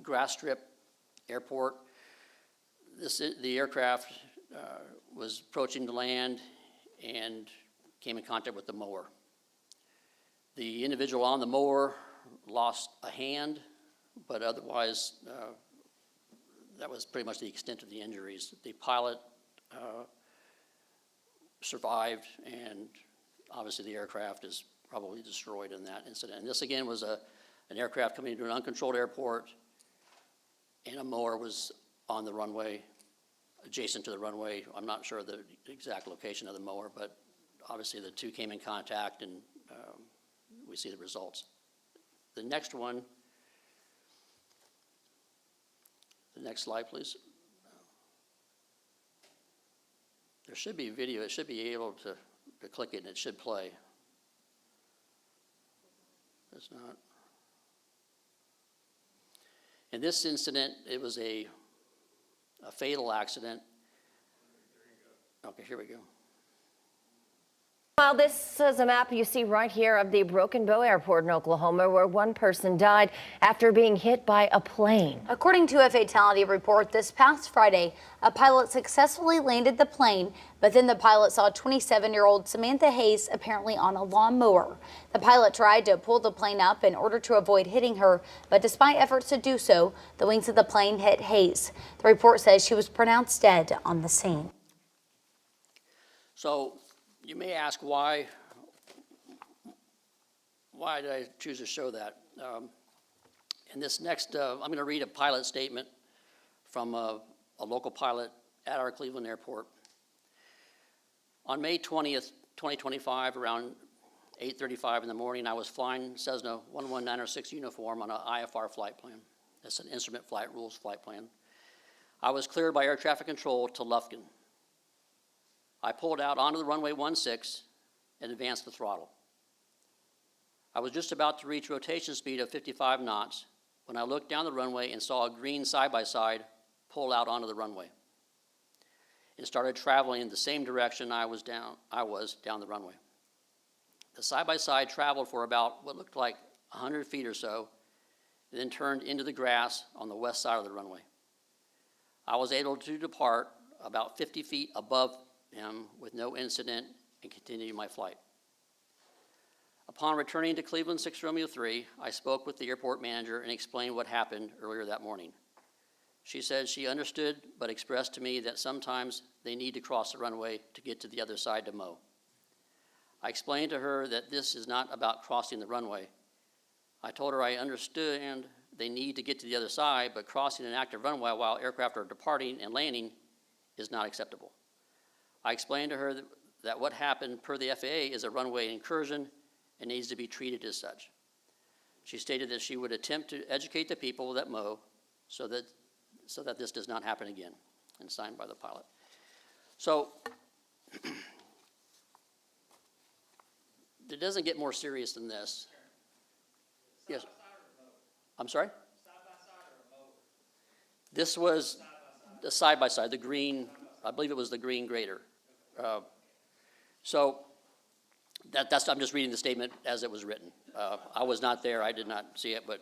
grass strip airport. The aircraft was approaching the land and came in contact with the mower. The individual on the mower lost a hand, but otherwise that was pretty much the extent of the injuries. The pilot survived, and obviously the aircraft is probably destroyed in that incident. And this again was an aircraft coming into an uncontrolled airport, and a mower was on the runway, adjacent to the runway. I'm not sure the exact location of the mower, but obviously the two came in contact, and we see the results. The next one, the next slide, please. There should be video. It should be able to click it, and it should play. It's not. In this incident, it was a fatal accident. Okay, here we go. Well, this is a map you see right here of the Broken Bow Airport in Oklahoma, where one person died after being hit by a plane. According to a fatality report this past Friday, a pilot successfully landed the plane, but then the pilot saw 27-year-old Samantha Hayes apparently on a lawnmower. The pilot tried to pull the plane up in order to avoid hitting her, but despite efforts to do so, the wings of the plane hit Hayes. The report says she was pronounced dead on the scene. So you may ask why did I choose to show that? In this next, I'm going to read a pilot statement from a local pilot at our Cleveland airport. On May 20th, 2025, around 8:35 in the morning, I was flying Cessna 11906 uniform on an IFR flight plan. That's an instrument flight rules flight plan. I was cleared by air traffic control to Lufkin. I pulled out onto the runway 16 and advanced the throttle. I was just about to reach rotation speed of 55 knots when I looked down the runway and saw a green side-by-side pull out onto the runway. It started traveling in the same direction I was down the runway. The side-by-side traveled for about what looked like 100 feet or so, and then turned into the grass on the west side of the runway. I was able to depart about 50 feet above him with no incident and continue my flight. Upon returning to Cleveland 6 Romeo 3, I spoke with the airport manager and explained what happened earlier that morning. She said she understood but expressed to me that sometimes they need to cross the runway to get to the other side to mow. I explained to her that this is not about crossing the runway. I told her I understood and they need to get to the other side, but crossing an active runway while aircraft are departing and landing is not acceptable. I explained to her that what happened per the FAA is a runway incursion and needs to be treated as such. She stated that she would attempt to educate the people that mow so that this does not happen again, and signed by the pilot. So it doesn't get more serious than this. Yes. I'm sorry? This was the side-by-side, the green, I believe it was the green grader. So I'm just reading the statement as it was written. I was not there, I did not see it, but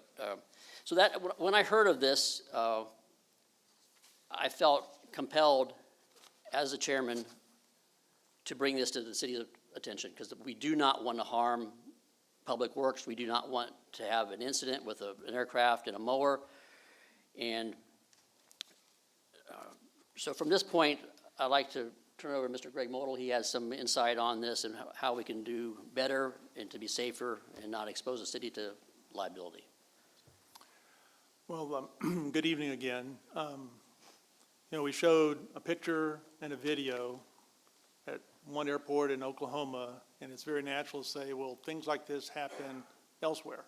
so that when I heard of this, I felt compelled as the chairman to bring this to the city's attention, because we do not want to harm Public Works. We do not want to have an incident with an aircraft and a mower. And so from this point, I'd like to turn it over to Mr. Greg Model. He has some insight on this and how we can do better and to be safer and not expose the city to liability. Well, good evening again. We showed a picture and a video at one airport in Oklahoma, and it's very natural to say, well, things like this happen elsewhere.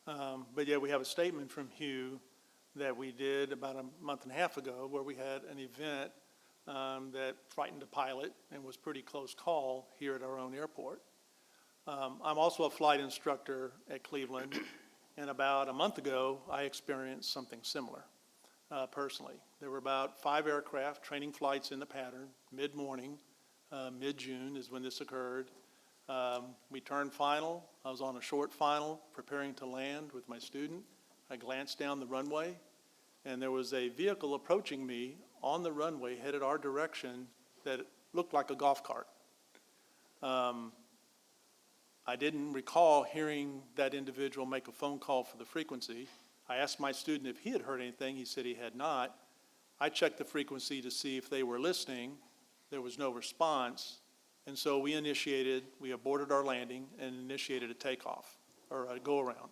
But yet we have a statement from Hugh that we did about a month and a half ago where we had an event that frightened a pilot and was pretty close call here at our own airport. I'm also a flight instructor at Cleveland, and about a month ago, I experienced something similar personally. There were about 5 aircraft training flights in the pattern, mid-morning, mid-June is when this occurred. We turned final. I was on a short final preparing to land with my student. I glanced down the runway, and there was a vehicle approaching me on the runway headed our direction that looked like a golf cart. I didn't recall hearing that individual make a phone call for the frequency. I asked my student if he had heard anything. He said he had not. I checked the frequency to see if they were listening. There was no response. And so we aborted our landing and initiated a takeoff or a go-around.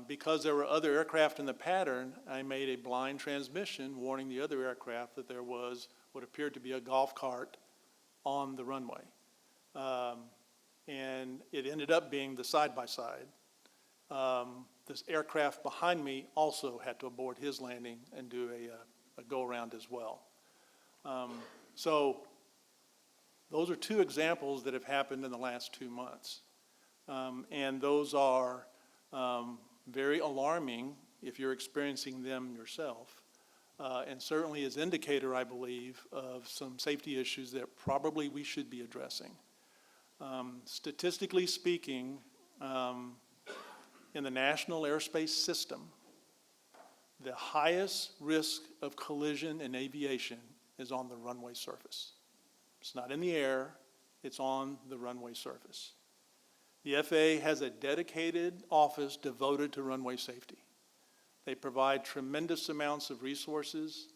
Because there were other aircraft in the pattern, I made a blind transmission warning the other aircraft that there was what appeared to be a golf cart on the runway. And it ended up being the side-by-side. This aircraft behind me also had to abort his landing and do a go-around as well. So those are 2 examples that have happened in the last 2 months. And those are very alarming if you're experiencing them yourself, and certainly is indicator, I believe, of some safety issues that probably we should be addressing. Statistically speaking, in the national airspace system, the highest risk of collision in aviation is on the runway surface. It's not in the air, it's on the runway surface. The FAA has a dedicated office devoted to runway safety. They provide tremendous amounts of resources.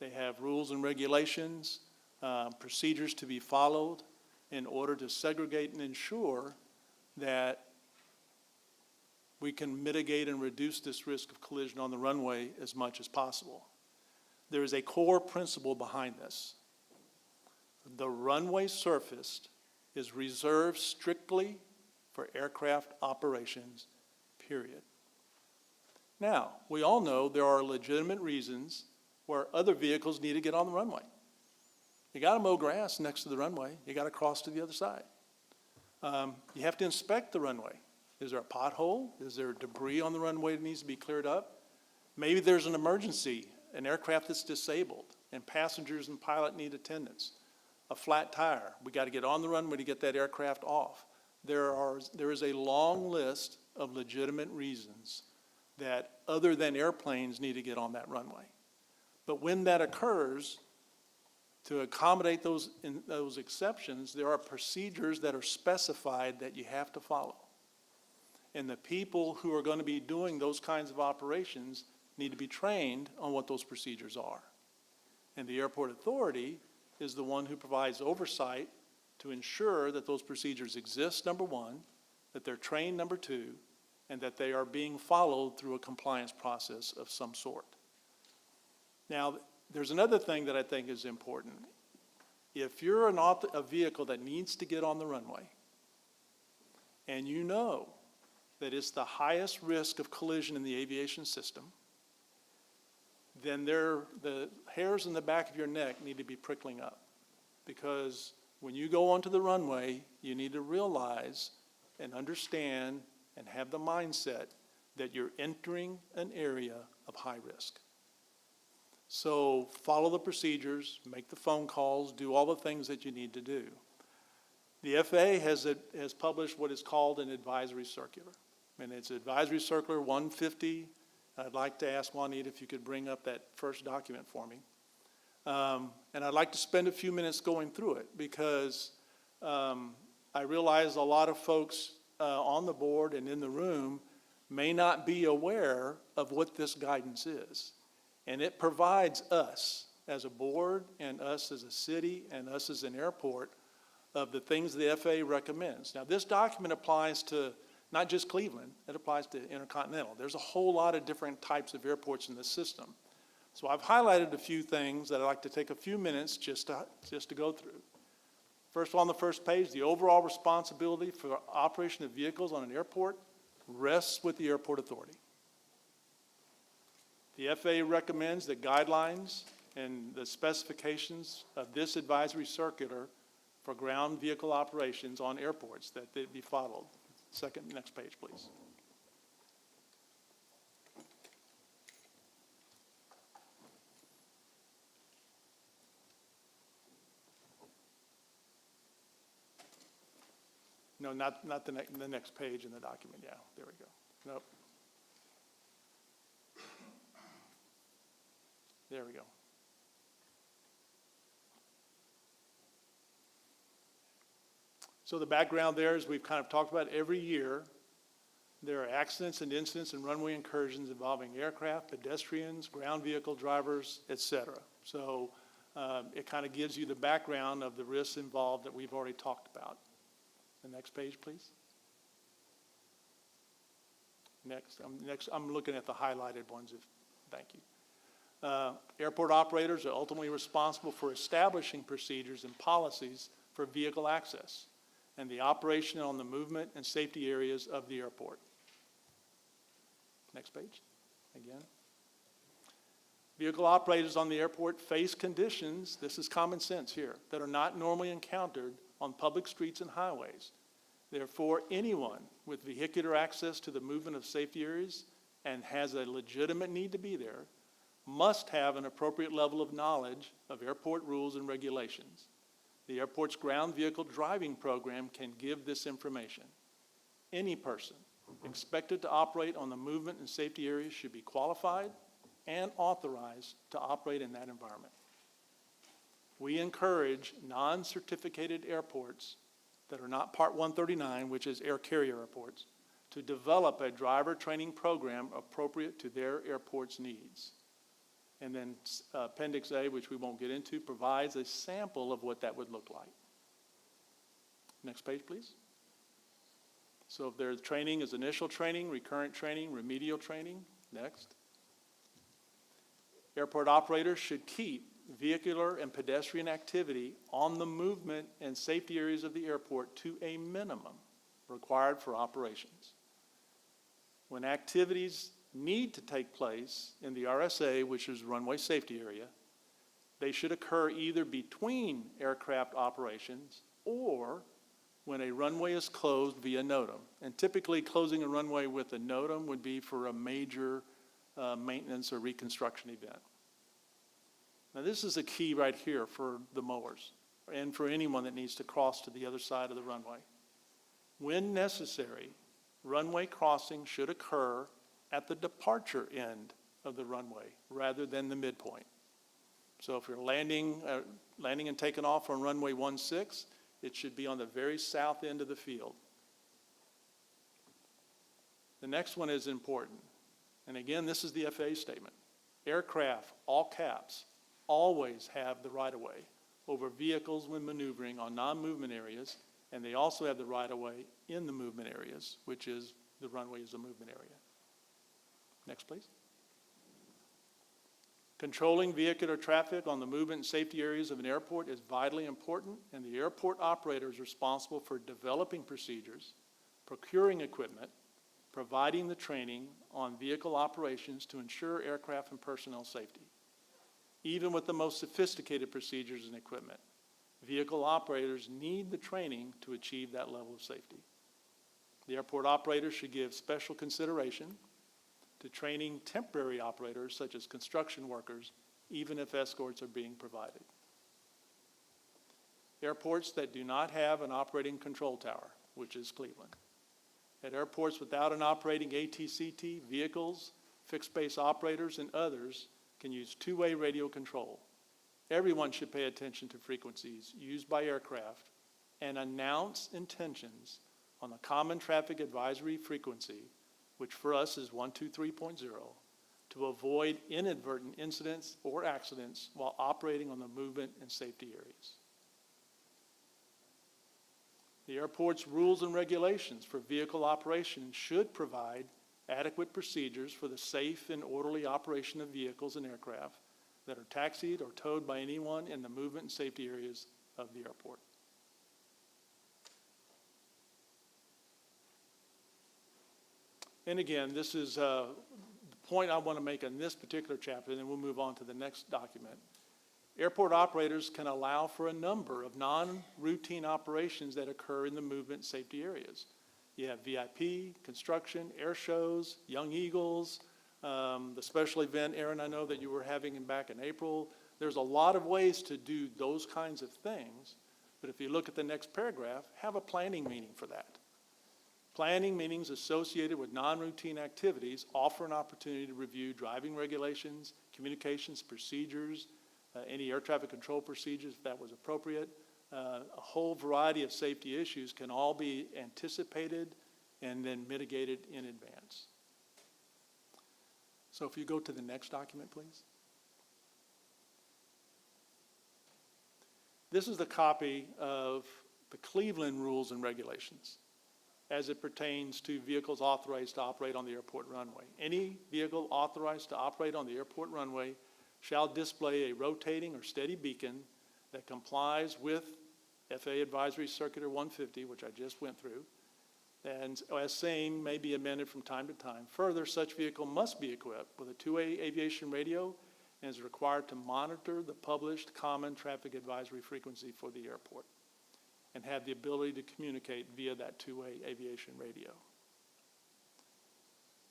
They have rules and regulations, procedures to be followed in order to segregate and ensure that we can mitigate and reduce this risk of collision on the runway as much as possible. There is a core principle behind this. The runway surface is reserved strictly for aircraft operations, period. Now, we all know there are legitimate reasons where other vehicles need to get on the runway. You got to mow grass next to the runway. You got to cross to the other side. You have to inspect the runway. Is there a pothole? Is there debris on the runway that needs to be cleared up? Maybe there's an emergency, an aircraft that's disabled, and passengers and pilot need attendance. A flat tire. We got to get on the runway to get that aircraft off. There is a long list of legitimate reasons that other than airplanes need to get on that runway. But when that occurs, to accommodate those exceptions, there are procedures that are specified that you have to follow. And the people who are going to be doing those kinds of operations need to be trained on what those procedures are. And the airport authority is the one who provides oversight to ensure that those procedures exist, number one, that they're trained, number two, and that they are being followed through a compliance process of some sort. Now, there's another thing that I think is important. If you're a vehicle that needs to get on the runway, and you know that it's the highest risk of collision in the aviation system, then the hairs in the back of your neck need to be prickling up. Because when you go onto the runway, you need to realize and understand and have the mindset that you're entering an area of high risk. So follow the procedures, make the phone calls, do all the things that you need to do. The FAA has published what is called an advisory circular. And it's Advisory Circular 150. I'd like to ask Juanita if you could bring up that first document for me. And I'd like to spend a few minutes going through it because I realize a lot of folks on the board and in the room may not be aware of what this guidance is. And it provides us as a board and us as a city and us as an airport of the things the FAA recommends. Now, this document applies to not just Cleveland, it applies to Intercontinental. There's a whole lot of different types of airports in the system. So I've highlighted a few things that I'd like to take a few minutes just to go through. First of all, on the first page, the overall responsibility for operation of vehicles on an airport rests with the airport authority. The FAA recommends the guidelines and the specifications of this advisory circular for ground vehicle operations on airports that they be followed. Next page, please. No, not the next page in the document. Yeah, there we go. Nope. There we go. So the background there is we've kind of talked about every year there are accidents and incidents and runway incursions involving aircraft, pedestrians, ground vehicle drivers, et cetera. So it kind of gives you the background of the risks involved that we've already talked about. The next page, please. Next, I'm looking at the highlighted ones. Thank you. Airport operators are ultimately responsible for establishing procedures and policies for vehicle access and the operation on the movement and safety areas of the airport. Next page, again. Vehicle operators on the airport face conditions, this is common sense here, that are not normally encountered on public streets and highways. Therefore, anyone with vehicular access to the movement of safety areas and has a legitimate need to be there must have an appropriate level of knowledge of airport rules and regulations. The airport's ground vehicle driving program can give this information. Any person expected to operate on the movement and safety areas should be qualified and authorized to operate in that environment. We encourage non-certificated airports that are not Part 139, which is air carrier airports, to develop a driver training program appropriate to their airport's needs. And then Appendix A, which we won't get into, provides a sample of what that would look like. Next page, please. So if their training is initial training, recurrent training, remedial training, next. Airport operators should keep vehicular and pedestrian activity on the movement and safety areas of the airport to a minimum required for operations. When activities need to take place in the RSA, which is runway safety area, they should occur either between aircraft operations or when a runway is closed via NOTAM. And typically closing a runway with a NOTAM would be for a major maintenance or reconstruction event. Now this is a key right here for the mowers and for anyone that needs to cross to the other side of the runway. When necessary, runway crossing should occur at the departure end of the runway rather than the midpoint. So if you're landing and taking off on runway 16, it should be on the very south end of the field. The next one is important. And again, this is the FAA statement. Aircraft, all caps, always have the right-of-way over vehicles when maneuvering on non-movement areas, and they also have the right-of-way in the movement areas, which is the runway is a movement area. Next, please. Controlling vehicular traffic on the movement and safety areas of an airport is vitally important, and the airport operator is responsible for developing procedures, procuring equipment, providing the training on vehicle operations to ensure aircraft and personnel safety. Even with the most sophisticated procedures and equipment, vehicle operators need the training to achieve that level of safety. The airport operators should give special consideration to training temporary operators such as construction workers, even if escorts are being provided. Airports that do not have an operating control tower, which is Cleveland. At airports without an operating ATCT, vehicles, fixed base operators, and others can use two-way radio control. Everyone should pay attention to frequencies used by aircraft and announce intentions on the Common Traffic Advisory frequency, which for us is 123.0, to avoid inadvertent incidents or accidents while operating on the movement and safety areas. The airport's rules and regulations for vehicle operation should provide adequate procedures for the safe and orderly operation of vehicles and aircraft that are taxied or towed by anyone in the movement and safety areas of the airport. And again, this is the point I want to make in this particular chapter, and then we'll move on to the next document. Airport operators can allow for a number of non-routine operations that occur in the movement safety areas. You have VIP, construction, air shows, Young Eagles, the special event, Aaron, I know that you were having back in April. There's a lot of ways to do those kinds of things, but if you look at the next paragraph, have a planning meeting for that. Planning meetings associated with non-routine activities offer an opportunity to review driving regulations, communications procedures, any air traffic control procedures if that was appropriate. A whole variety of safety issues can all be anticipated and then mitigated in advance. So if you go to the next document, please. This is the copy of the Cleveland rules and regulations as it pertains to vehicles authorized to operate on the airport runway. Any vehicle authorized to operate on the airport runway shall display a rotating or steady beacon that complies with FAA Advisory Circular 150, which I just went through, and as same may be amended from time to time. Further, such vehicle must be equipped with a two-way aviation radio and is required to monitor the published Common Traffic Advisory frequency for the airport and have the ability to communicate via that two-way aviation radio.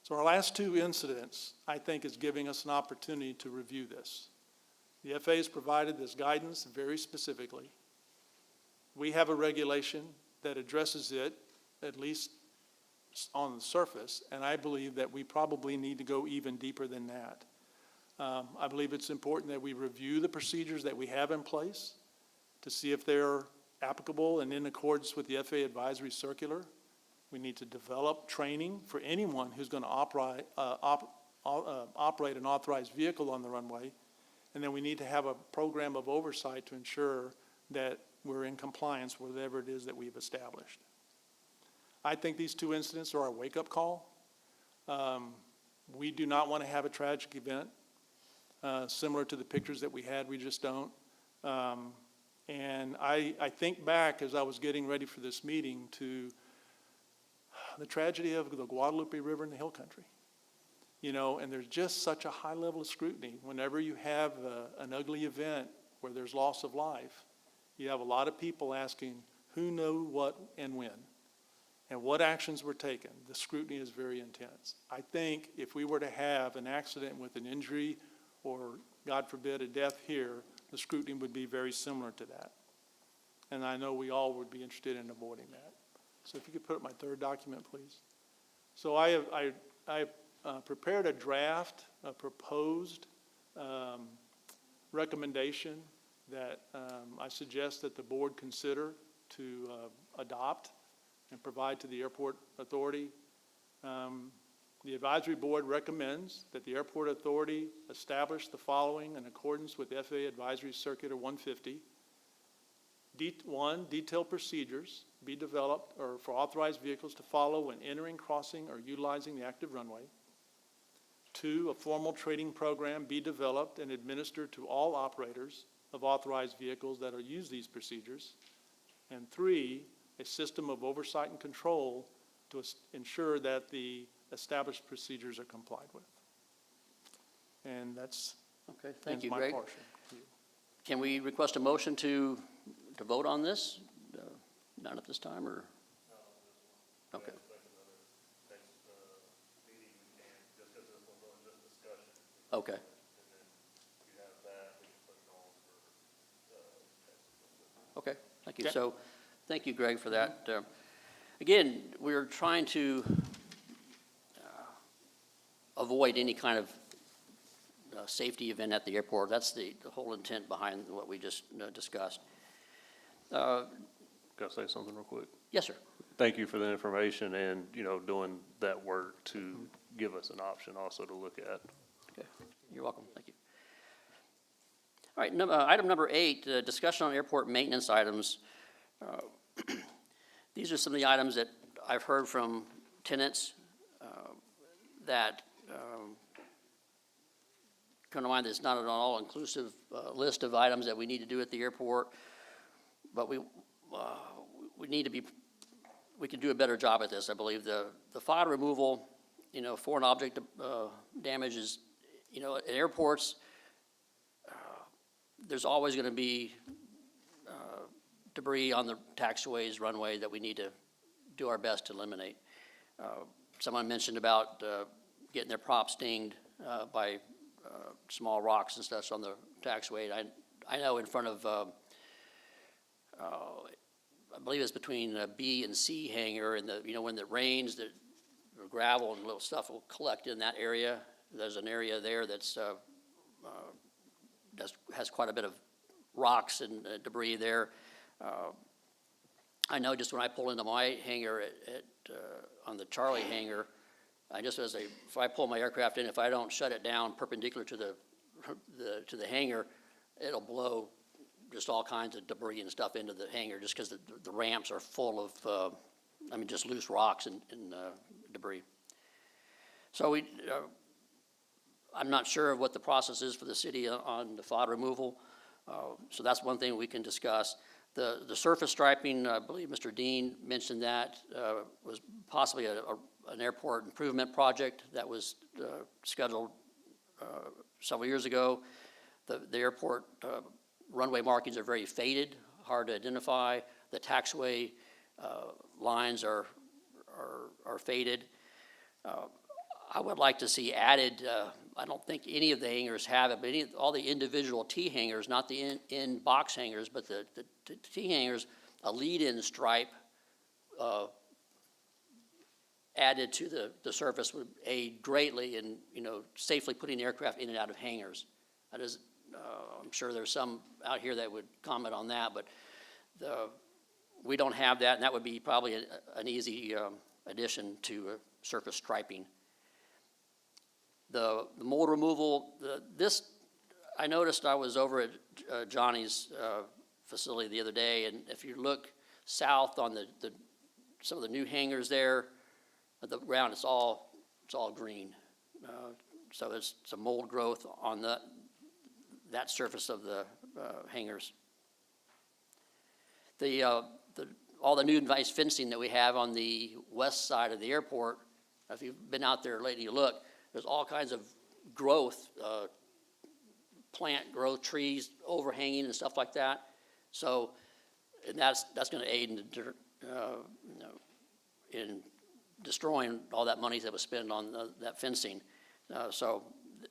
So our last two incidents, I think, is giving us an opportunity to review this. The FAA has provided this guidance very specifically. We have a regulation that addresses it, at least on the surface, and I believe that we probably need to go even deeper than that. I believe it's important that we review the procedures that we have in place to see if they're applicable and in accordance with the FAA advisory circular. We need to develop training for anyone who's going to operate an authorized vehicle on the runway. And then we need to have a program of oversight to ensure that we're in compliance with whatever it is that we've established. I think these two incidents are a wake-up call. We do not want to have a tragic event similar to the pictures that we had. We just don't. And I think back as I was getting ready for this meeting to the tragedy of the Guadalupe River in the Hill Country. You know, and there's just such a high level of scrutiny. Whenever you have an ugly event where there's loss of life, you have a lot of people asking who knew what and when, and what actions were taken. The scrutiny is very intense. I think if we were to have an accident with an injury or, God forbid, a death here, the scrutiny would be very similar to that. And I know we all would be interested in avoiding that. So if you could put up my third document, please. So I have prepared a draft, a proposed recommendation that I suggest that the board consider to adopt and provide to the airport authority. The advisory board recommends that the airport authority establish the following in accordance with FAA Advisory Circular 150. One, detailed procedures be developed or for authorized vehicles to follow when entering, crossing, or utilizing the active runway. Two, a formal training program be developed and administered to all operators of authorized vehicles that use these procedures. And three, a system of oversight and control to ensure that the established procedures are complied with. And that's Okay, thank you, my Greg. portion. Can we request a motion to vote on this? Not at this time, or? Okay. Okay. Okay, thank you. Okay. So, thank you, Greg, for that. Again, we're trying to avoid any kind of safety event at the airport. That's the whole intent behind what we just discussed. Can I say something real quick? Yes, sir. Thank you for the information and, you know, doing that work to give us an option also to look at. Okay, you're welcome. Thank you. All right, item number 8, discussion on airport maintenance items. These are some of the items that I've heard from tenants that come to mind. It's not an all-inclusive list of items that we need to do at the airport, but we need to be, we can do a better job at this, I believe. The file removal, you know, foreign object damage is, you know, at airports, there's always going to be debris on the taxiways, runway that we need to do our best to eliminate. Someone mentioned about getting their props dinged by small rocks and stuff on the taxiway. I know in front of, I believe it's between B and C hangar, and you know, when it rains, the gravel and little stuff will collect in that area. There's an area there that's has quite a bit of rocks and debris there. I know just when I pull into my hangar on the Charlie hangar, if I pull my aircraft in, if I don't shut it down perpendicular to the hangar, it'll blow just all kinds of debris and stuff into the hangar just because the ramps are full of, just loose rocks and debris. So I'm not sure of what the process is for the city on the FOD removal. So that's one thing we can discuss. The surface striping, I believe Mr. Dean mentioned that, was possibly an airport improvement project that was scheduled several years ago. The airport runway markings are very faded, hard to identify. The taxiway lines are faded. I would like to see added, I don't think any of the hangars have it, but all the individual T hangars, not the in box hangars, but the T hangars, a lead-in stripe added to the surface would aid greatly in, safely putting the aircraft in and out of hangars. That is, I'm sure there's some out here that would comment on that, but we don't have that, and that would be probably an easy addition to surface striping. The mold removal, I noticed I was over at Johnny's facility the other day, and if you look south on some of the new hangars there, the ground it's all green. So there's some mold growth on that surface of the hangars. All the new nice fencing that we have on the west side of the airport, if you've been out there lately, you look, there's all kinds of growth, plant growth, trees overhanging and stuff like that. So, and that's going to aid in destroying all that money that was spent on that fencing. So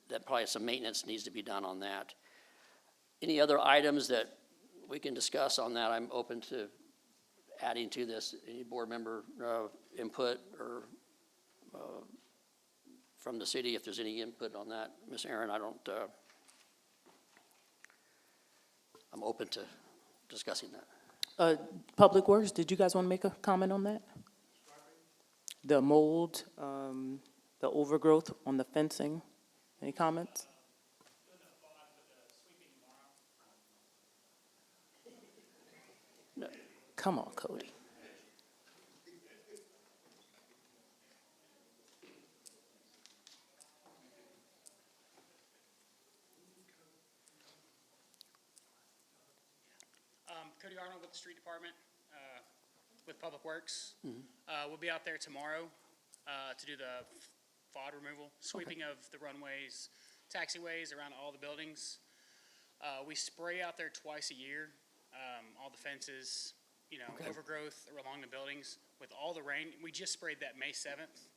that probably some maintenance needs to be done on that. Any other items that we can discuss on that? I'm open to adding to this. Any board member input or from the city, if there's any input on that. Ms. Aaron, I'm open to discussing that. Public Works, did you guys want to make a comment on that? The mold, the overgrowth on the fencing, any comments? No. Come on, Cody. Cody Arnold with the Street Department, with Public Works. We'll be out there tomorrow to do the FOD removal, sweeping of the runways, taxiways around all the buildings. We spray out there twice a year, all the fences, overgrowth along the buildings. With all the rain, we just sprayed that May 7th.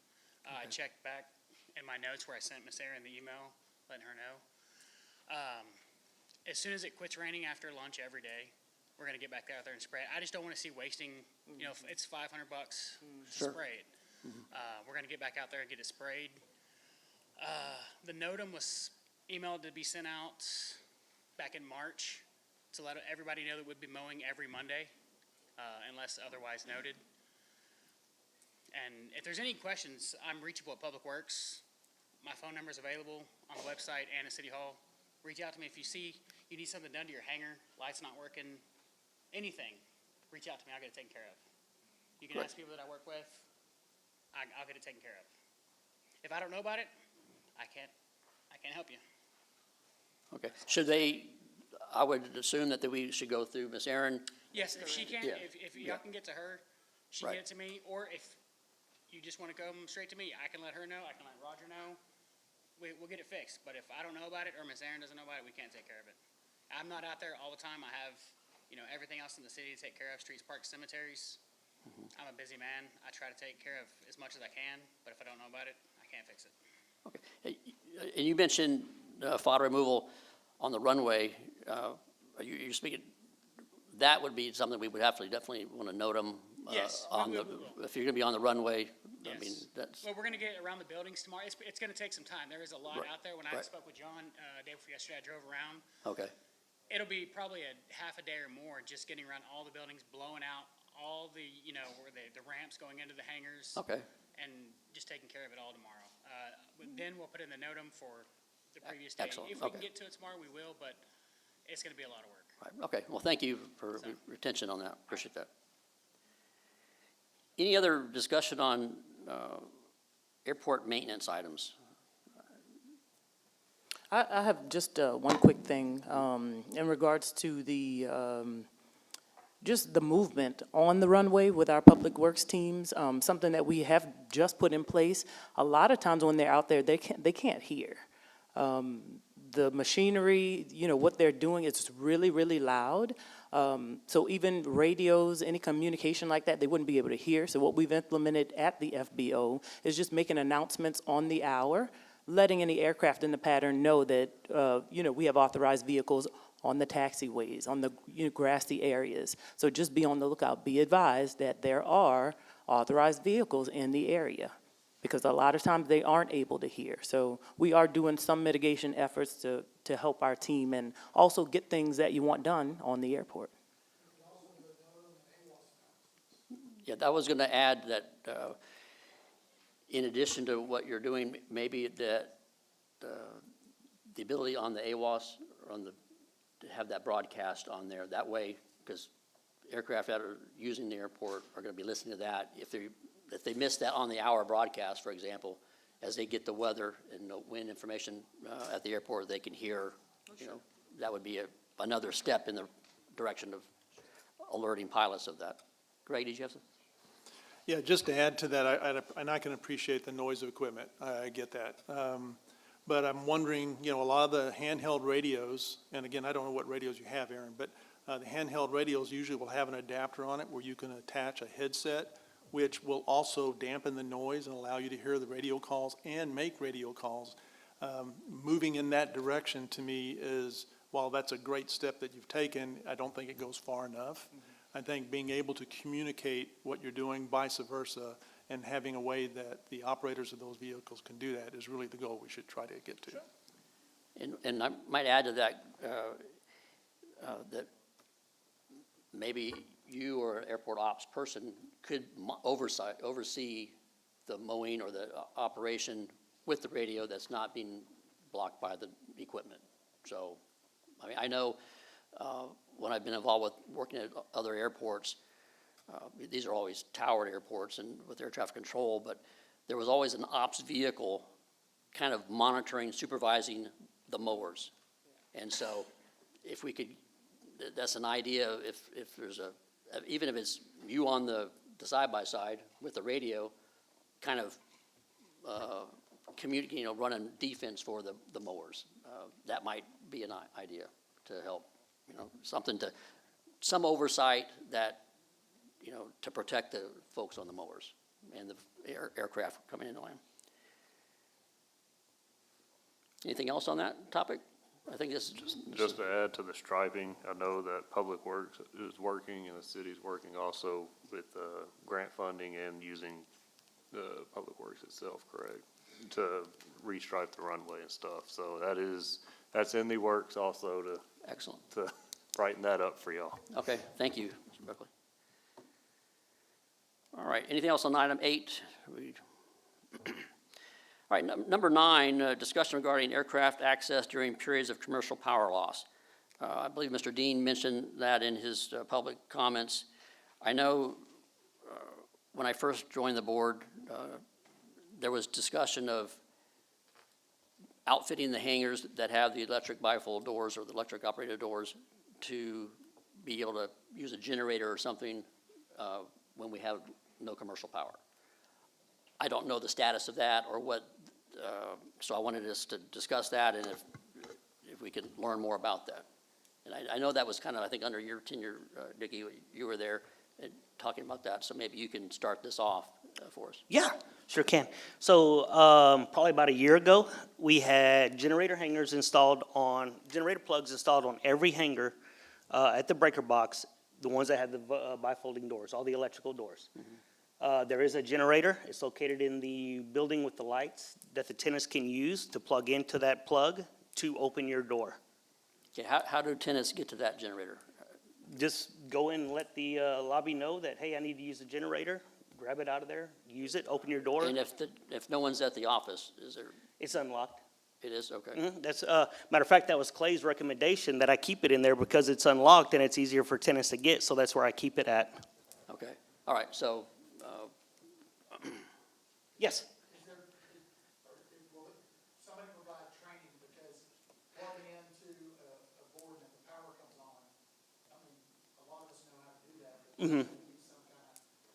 I checked back in my notes where I sent Miss Aaron the email, letting her know. As soon as it quits raining after lunch every day, we're going to get back out there and spray it. I just don't want to see wasting, it's $500 to spray it. We're going to get back out there and get it sprayed. The NOTAM was emailed to be sent out back in March to let everybody know that we'd be mowing every Monday, unless otherwise noted. And if there's any questions, I'm reachable at Public Works. My phone number is available on the website and at City Hall. Reach out to me if you see you need something done to your hanger, light's not working, anything, reach out to me, I'll get it taken care of. You can ask people that I work with, I'll get it taken care of. If I don't know about it, I can't help you. Okay. I would assume that we should go through Ms. Aaron. Yes, if she can, if y'all can get to her, she can Right. get it to me, or if you just want to come straight to me, I can let her know, I can let Roger know. We'll get it fixed, but if I don't know about it, or Ms. Aaron doesn't know about it, we can't take care of it. I'm not out there all the time, I have everything else in the city to take care of, streets, parks, cemeteries. I'm a busy man. I try to take care of as much as I can, but if I don't know about it, I can't fix it. Okay. And you mentioned fodder removal on the runway. You're speaking, that would be something we would definitely want to note them. Yes. If you're going to be on the runway, Yes. I mean, that's. Well, we're going to get around the buildings tomorrow. It's going to take some time. There is a lot out there. When I spoke with John day before yesterday, I drove around. Okay. It'll be probably a half a day or more just getting around all the buildings, blowing out all the, where the ramps going into the hangars. Okay. And just taking care of it all tomorrow. Then we'll put in the NOTAM for the previous day. Excellent. If we can get to it tomorrow, we will, but it's going to be a lot of work. Right. Okay. Well, thank you for your attention on that. Appreciate that. Any other discussion on airport maintenance items? I have just one quick thing in regards to the just the movement on the runway with our public works teams. Something that we have just put in place. A lot of times when they're out there, they can't hear. The machinery, what they're doing is really, really loud. So even radios, any communication like that, they wouldn't be able to hear. So what we've implemented at the FBO is just making announcements on the hour, letting any aircraft in the pattern know that, we have authorized vehicles on the taxiways, on the grassy areas. So just be on the lookout. Be advised that there are authorized vehicles in the area, because a lot of times they aren't able to hear. So we are doing some mitigation efforts to help our team and also get things that you want done on the airport. Yeah, I was going to add that in addition to what you're doing, maybe that the ability on the AWOS, or to have that broadcast on there, that way, because aircraft that are using the airport are going to be listening to that. If they miss that on the hour broadcast, for example, as they get the weather and the wind information at the airport, they can hear, that would be another step in the direction of alerting pilots of that. Greg, did you have some? Yeah, just to add to that, and I can appreciate the noise of equipment. I get that. But I'm wondering, a lot of the handheld radios, and again, I don't know what radios you have, Aaron, but the handheld radios usually will have an adapter on it where you can attach a headset, which will also dampen the noise and allow you to hear the radio calls and make radio calls. Moving in that direction, to me, is, while that's a great step that you've taken, I don't think it goes far enough. I think being able to communicate what you're doing, vice versa, and having a way that the operators of those vehicles can do that is really the goal we should try to get to. And I might add to that, that maybe you or an airport ops person could oversee the mowing or the operation with the radio that's not being blocked by the equipment. So, I mean, I know when I've been involved with working at other airports, these are always towered airports and with air traffic control, but there was always an ops vehicle kind of monitoring, supervising the mowers. And so if we could, that's an idea, if there's even if it's you on the side-by-side with the radio, kind of communicating, running defense for the mowers. That might be an idea to help, some oversight that, to protect the folks on the mowers and the aircraft coming into land. Anything else on that topic? I think this is Just to add to the striping, I know that Public Works is working and the city's working also with grant funding and using the Public Works itself, correct, to restripe the runway and stuff. So that's in the works also to. Excellent. To brighten that up for y'all. Okay, thank you, Mr. Buckley. All right, anything else on item 8? All right, number 9, discussion regarding aircraft access during periods of commercial power loss. I believe Mr. Dean mentioned that in his public comments. I know when I first joined the board, there was discussion of outfitting the hangars that have the electric bifold doors or the electric operated doors to be able to use a generator or something when we have no commercial power. I don't know the status of that or what, so I wanted us to discuss that and if we could learn more about that. And I know that was kind of, I think, under your tenure, Dickie, you were there talking about that, so maybe you can start this off for us. Yeah, sure can. So probably about a year ago, we had generator plugs installed on every hangar at the breaker box, the ones that had the bifolding doors, all the electrical doors. Mm-hmm. There is a generator. It's located in the building with the lights that the tenants can use to plug into that plug to open your door. Okay, how do tenants get to that generator? Just go in and let the lobby know that, hey, I need to use the generator. Grab it out of there, use it, open your door. And if no one's at the office, is there? It's unlocked. It is, okay. Mm-hmm. That's matter of fact, that was Clay's recommendation that I keep it in there because it's unlocked and it's easier for tenants to get. So that's where I keep it at. Okay. All right. So. Yes. Will somebody provide training because plugging into a board and the power comes on? I mean, a lot of us know how to do that. But Mm-hmm. some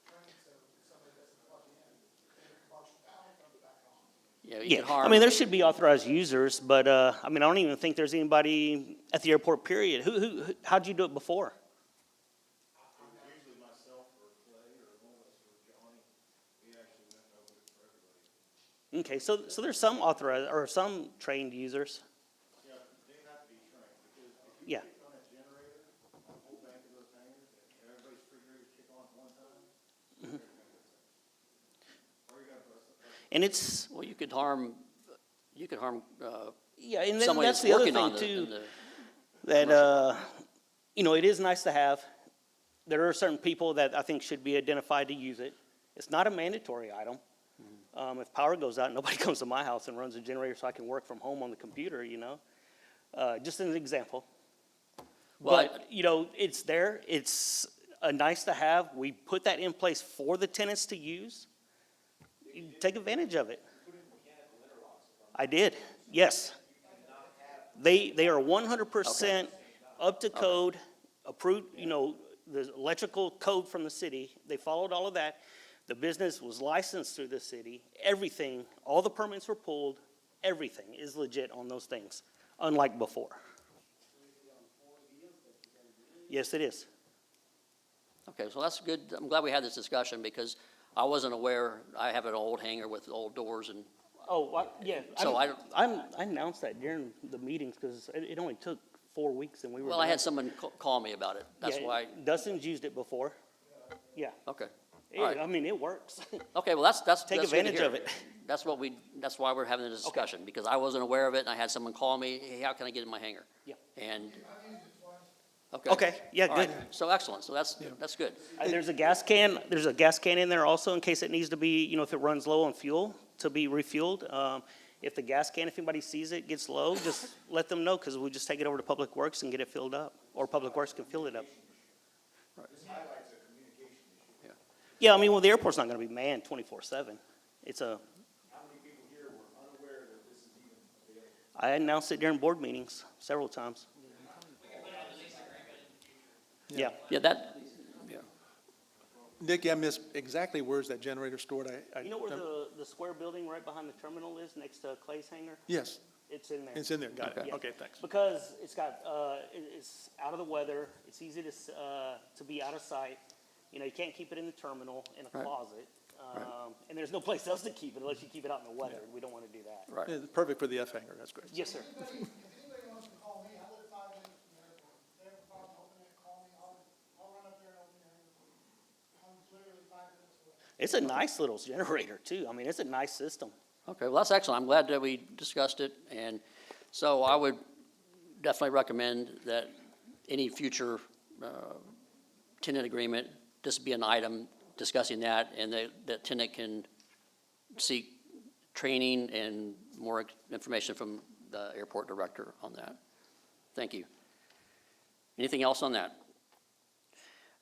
kind of training so somebody doesn't plug in and the commercial power comes back on. Yeah, I mean, there should be authorized users, but I mean, I don't even think there's anybody at the airport, period. How'd you do it before? Usually myself or Clay or one of us or Johnny, we actually went over it for everybody. Okay, so there's some authorized or some trained users. Yeah, they have to be trained because if you Yeah. get And it's, Well, you could harm, yeah, and then somebody that's that's the other working on thing the, in too, the that, you know, it is nice to have. There are certain people that I think should be identified to use it. It's not a mandatory item. If power goes out, nobody comes to my house and runs a generator so I can work from home on the computer, you know? Just an example. Well, But, you know, it's there. It's a nice to have. We put that in place for the tenants to use. You take advantage of it. I did, yes. They are 100% up to code, approved, you know, the electrical code from the city. They followed all of that. The business was licensed through the city. Everything, all the permits were pulled. Everything is legit on those things, unlike before. Yes, it is. Okay, so that's good. I'm glad we had this discussion because I wasn't aware. I have an old hangar with old doors and, Oh, yeah. So I announced that during the meetings because it only took 4 weeks and we were. well, I done. had someone call me about it. That's Yeah, why. Dustin's used it before. Yeah. Okay. It- All right. I mean, it works. Okay, well, that's Take that's good to advantage hear. of it. That's why we're having this discussion, because I wasn't aware of it, and I had someone call me, hey, how can I get in my hangar? Yeah. And, Okay, yeah, all right. good. So excellent, so that's good. There's a gas can in there also in case it needs to be, you know, if it runs low on fuel, to be refueled. If the gas can, if anybody sees it, gets low, just let them know, because we just take it over to Public Works and get it filled up, or Public Works can fill it up. Yeah, I mean, well, the airport's not gonna be manned 24/7. It's a. I announced it during board meetings several times. Yeah. Yeah, that, Nikki, I missed exactly where's that generator stored? You know where the square building right behind the terminal is, next to Clay's hangar? Yes, It's in there. it's in there, got it. Yeah. Okay, thanks. Because it's got, it's out of the weather, it's easy to be out of sight. You know, you can't keep it in the terminal, in a Right. closet. And there's no place else to keep it unless you keep it out in the weather. We don't want to do that. right. It's perfect for the F hangar, that's great. Yes, sir. It's a nice little generator too. I mean, it's a nice system. Okay, well, that's excellent. I'm glad that we discussed it, and so I would definitely recommend that any future tenant agreement, just be an item discussing that, and that tenant can seek training and more information from the airport director on that. Thank you. Anything else on that?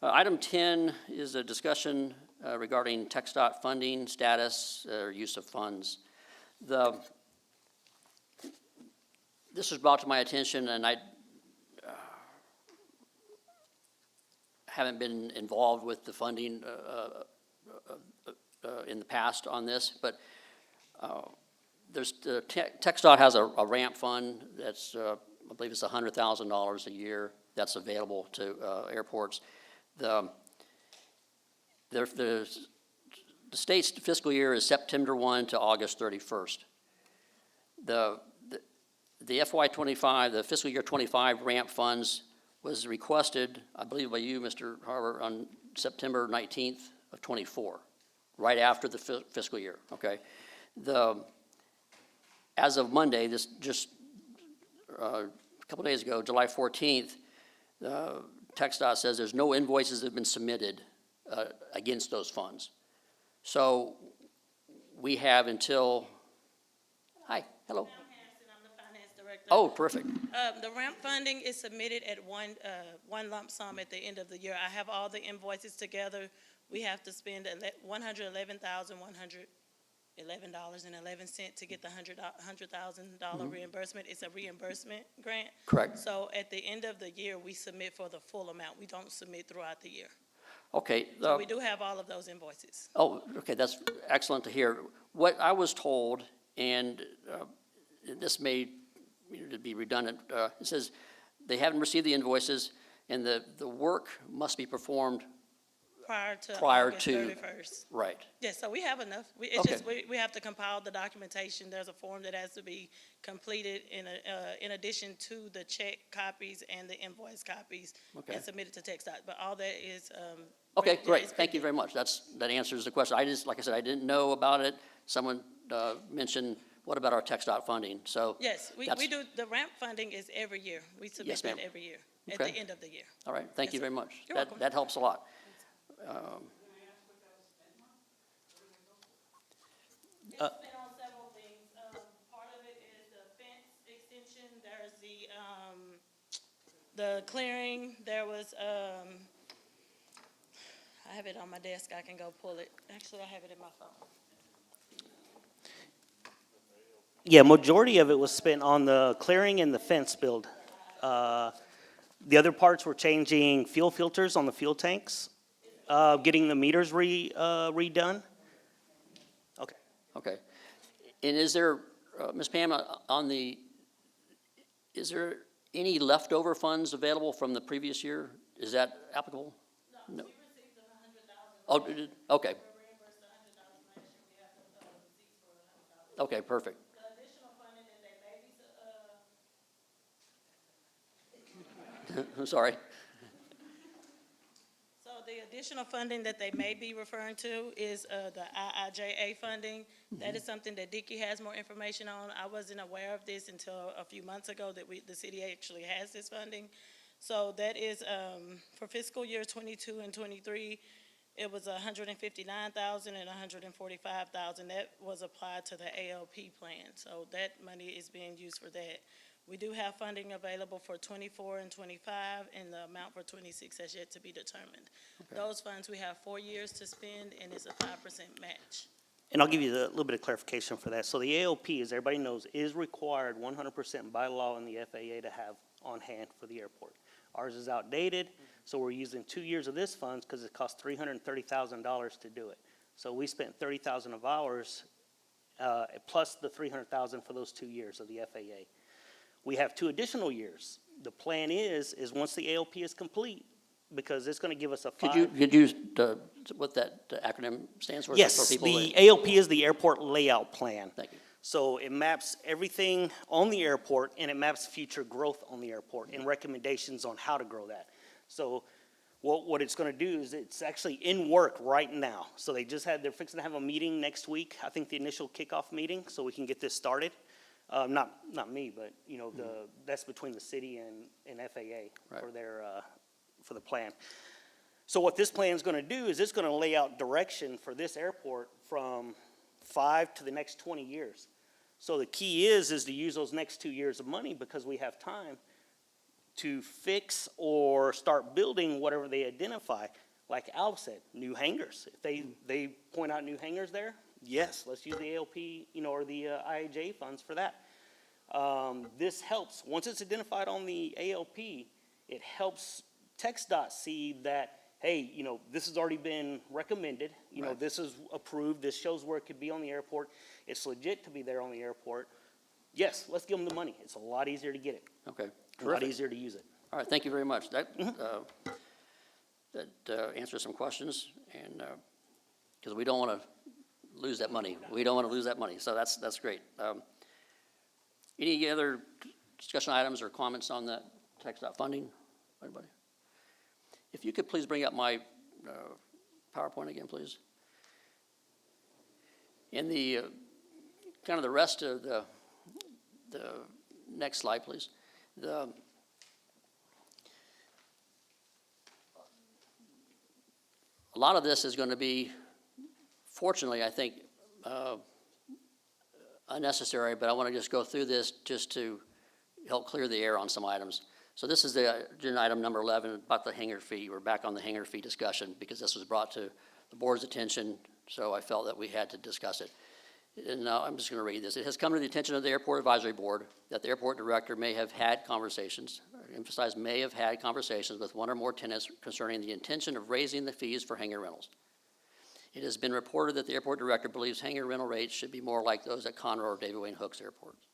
Item 10 is a discussion regarding TxDOT funding status or use of funds. This was brought to my attention, and I haven't been involved with the funding in the past on this, but TxDOT has a ramp fund that's, I believe it's $100,000 a year that's available to airports. The state's fiscal year is September 1 to August 31st. The FY25, the fiscal year 25 ramp funds was requested, I believe by you, Mr. Harbour, on September 19th of 24, right after the fiscal year, okay? As of Monday, this just a couple days ago, July 14th, TxDOT says there's no invoices that have been submitted against those funds. So we have until, hi, hello. I'm the finance director. Oh, perfect. The ramp funding is submitted at one lump sum at the end of the year. I have all the invoices together. We have to spend $111,111.11 to get the $100,000 reimbursement. It's a reimbursement grant. Correct. So at the end of the year, we submit for the full amount. We don't submit throughout the year. Okay. So we do have all of those invoices. Oh, okay, that's excellent to hear. What I was told, and this may be redundant, it says they haven't received the invoices, and the work must be performed Prior to August to 31st. Right. Yes, so we have enough. We have to compile the documentation. There's a form that has to be completed in addition to the check copies and the invoice copies Okay. and submitted to TxDOT. But all that is Okay, Yeah, great, it's thank you very much. That answers the question. I just, like I said, I didn't know about it. Someone mentioned, what about our TxDOT funding? So. Yes, we that's- do, the ramp funding is every year. We submit Yes, that ma'am. every year, at Okay. the end of the year. All right, thank Yes, you sir. very much. You're That- welcome. That helps a lot. It's spent on several things. Part of it is the fence extension, there's the clearing, there was, I have it on my desk, I can go pull it. Actually, I have it in my phone. Yeah, majority of it was spent on the clearing and the fence build. The other parts were changing fuel filters on the fuel tanks, getting the meters redone. Okay. Okay. And is there, Ms. Pam, is there any leftover funds available from the previous year? Is that applicable? No. We received $100,000. Oh, okay. Okay, perfect. The additional funding that they may be, I'm sorry. So the additional funding that they may be referring to is the IIJA funding. That is something that Dickey has more information on. I wasn't aware of this until a few months ago that the city actually has this funding. So that is for fiscal year 22 and 23, it was $159,000 and $145,000. That was applied to the ALP plan. So that money is being used for that. We do have funding available for 24 and 25, and the amount for 26 has yet to be determined. Okay. Those funds, we have 4 years to spend, and it's a 5% match. And I'll give you a little bit of clarification for that. So the ALP, as everybody knows, is required 100% by law in the FAA to have on hand for the airport. Ours is outdated, so we're using 2 years of this funds because it costs $330,000 to do it. So we spent $30,000 of ours, plus the $300,000 for those 2 years of the FAA. We have 2 additional years. The plan is once the ALP is complete, because it's going to give us a Could you use what that acronym stands for? Yes, for people the that- ALP is the airport layout plan. Thank you. So it maps everything on the airport, and it maps future growth on the airport and recommendations on how to grow that. So what it's going to do is it's actually in work right now. So they're fixing to have a meeting next week, I think the initial kickoff meeting, so we can get this started. Not me, but, that's between the city and FAA for for the plan. So what this plan is going to do is it's going to lay out direction for this airport from 5 to the next 20 years. So the key is to use those next 2 years of money because we have time to fix or start building whatever they identify. Like Al said, new hangars. If they point out new hangars there, yes, let's use the ALP, or the IIJ funds for that. This helps, once it's identified on the ALP, it helps TxDOT see that, hey, this has already been recommended, Right. this is approved, this shows where it could be on the airport, it's legit to be there on the airport. Yes, let's give them the money. It's a lot easier to get it, Okay, a lot terrific. easier to use it. All right, thank you very much. That answers some questions, and, because we don't want to lose that money. We don't want to lose that money, so that's great. Any other discussion items or comments on that TxDOT funding? Anybody? If you could please bring up my PowerPoint again, please. In the, kind of the rest of the next slide, please. A lot of this is going to be, fortunately, I think, unnecessary, but I want to just go through this just to help clear the air on some items. So this is the agenda item number 11 about the hangar fee. We're back on the hangar fee discussion because this was brought to the board's attention, so I felt that we had to discuss it. And now I'm just going to read this. It has come to the attention of the Airport Advisory Board that the airport director may have had conversations, emphasize may have had conversations with one or more tenants concerning the intention of raising the fees for hangar rentals. It has been reported that the airport director believes hangar rental rates should be more like those at Conroe or David Wayne Hooks airports.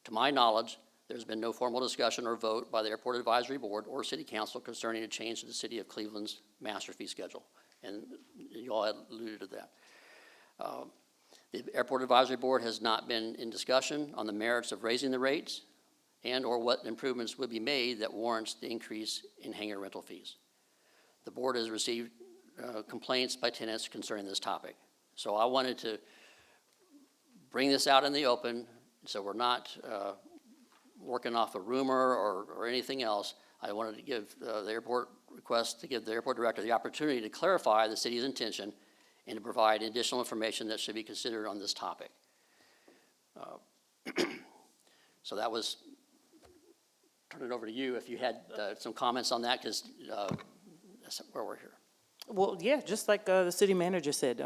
To my knowledge, there's been no formal discussion or vote by the Airport Advisory Board or City Council concerning a change to the City of Cleveland's master fee schedule, and you all had alluded to that. The Airport Advisory Board has not been in discussion on the merits of raising the rates and or what improvements would be made that warrants the increase in hangar rental fees. The board has received complaints by tenants concerning this topic. So I wanted to bring this out in the open, so we're not working off a rumor or anything else. I wanted to give the airport request to give the airport director the opportunity to clarify the city's intention and to provide additional information that should be considered on this topic. So that was, turn it over to you if you had some comments on that, because that's where we're here. Well, yeah, just like the city manager said,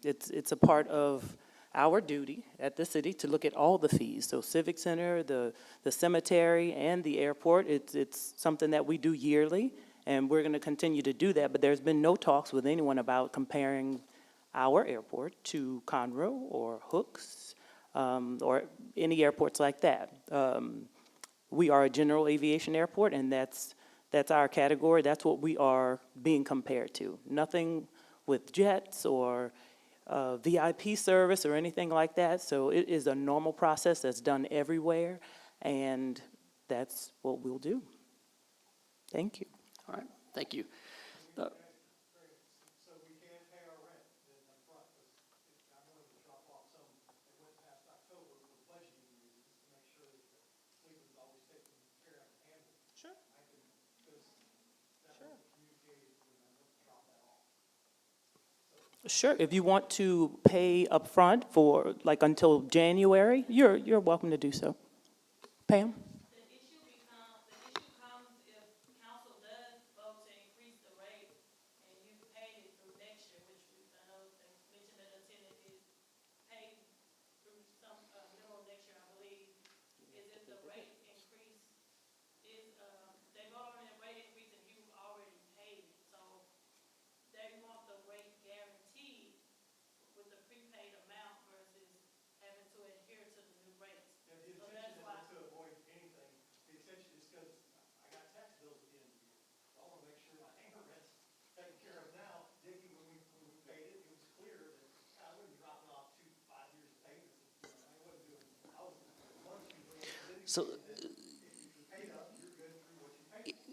it's a part of our duty at the city to look at all the fees. So Civic Center, the cemetery, and the airport, it's something that we do yearly, and we're going to continue to do that. But there's been no talks with anyone about comparing our airport to Conroe or Hooks or any airports like that. We are a general aviation airport, and that's our category. That's what we are being compared to. Nothing with jets or VIP service or anything like that. So it is a normal process that's done everywhere, and that's what we'll do. Thank you. All right, thank you. Sure, if you want to pay upfront for, like, until January, you're welcome to do so. Pam?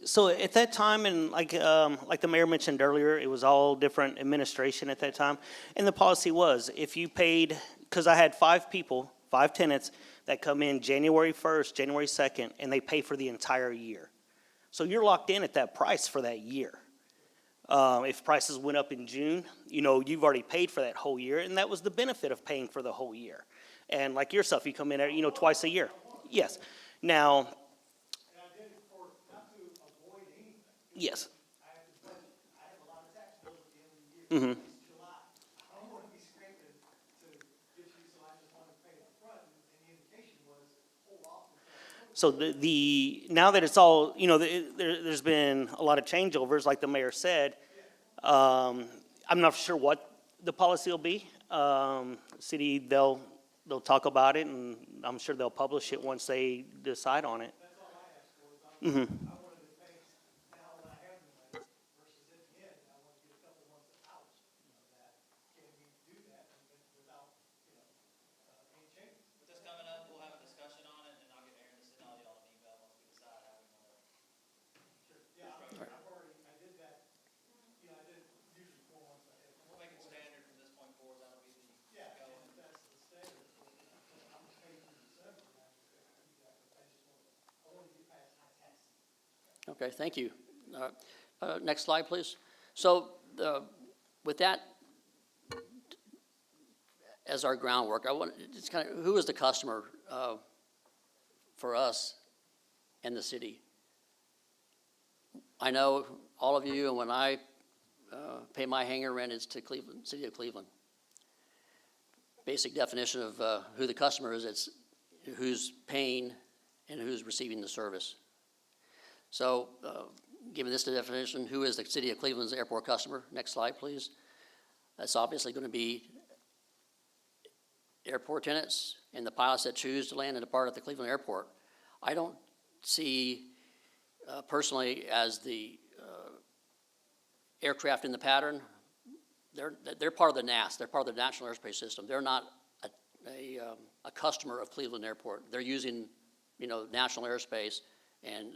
So at that time, and like the mayor mentioned earlier, it was all different administration at that time. And the policy was, if you paid, because I had 5 tenants that come in January 1st, January 2nd, and they pay for the entire year. So you're locked in at that price for that year. If prices went up in June, you've already paid for that whole year, and that was the benefit of paying for the whole year. And like yourself, you come in, twice a year. Yes. Now, yes. Mm-hmm. So now that it's all, there's been a lot of changeovers, like the mayor said. I'm not sure what the policy will be. City, they'll talk about it, and I'm sure they'll publish it once they decide on it. Mm-hmm. Okay, thank you. Next slide, please. So with that as our groundwork, I want it's kind of who is the customer for us and the city? I know all of you, and when I pay my hangar rent, it's to Cleveland, City of Cleveland. Basic definition of who the customer is, it's who's paying and who's receiving the service. So, given this definition, who is the City of Cleveland's airport customer? Next slide, please. That's obviously going to be airport tenants and the pilots that choose to land and depart at the Cleveland airport. I don't see, personally, as the aircraft in the pattern, they're part of the NAS. They're part of the National Airspace System. They're not a customer of Cleveland Airport. They're using, national airspace, and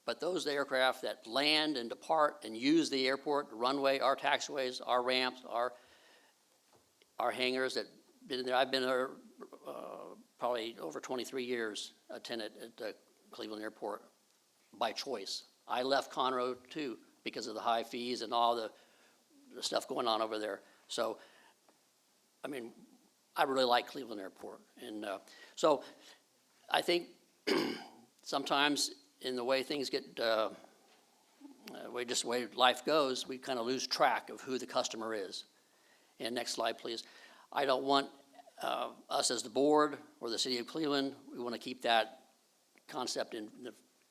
But those aircraft that land and depart and use the airport, the runway, our taxiways, our ramps, our hangars that been there, I've been there probably over 23 years, a tenant at the Cleveland Airport by choice. I left Conroe too because of the high fees and all the stuff going on over there. So, I mean, I really like Cleveland Airport. And so I think sometimes in the way things get, the way life goes, we kind of lose track of who the customer is. And next slide, please. I don't want us as the board or the city of Cleveland, we want to keep that concept in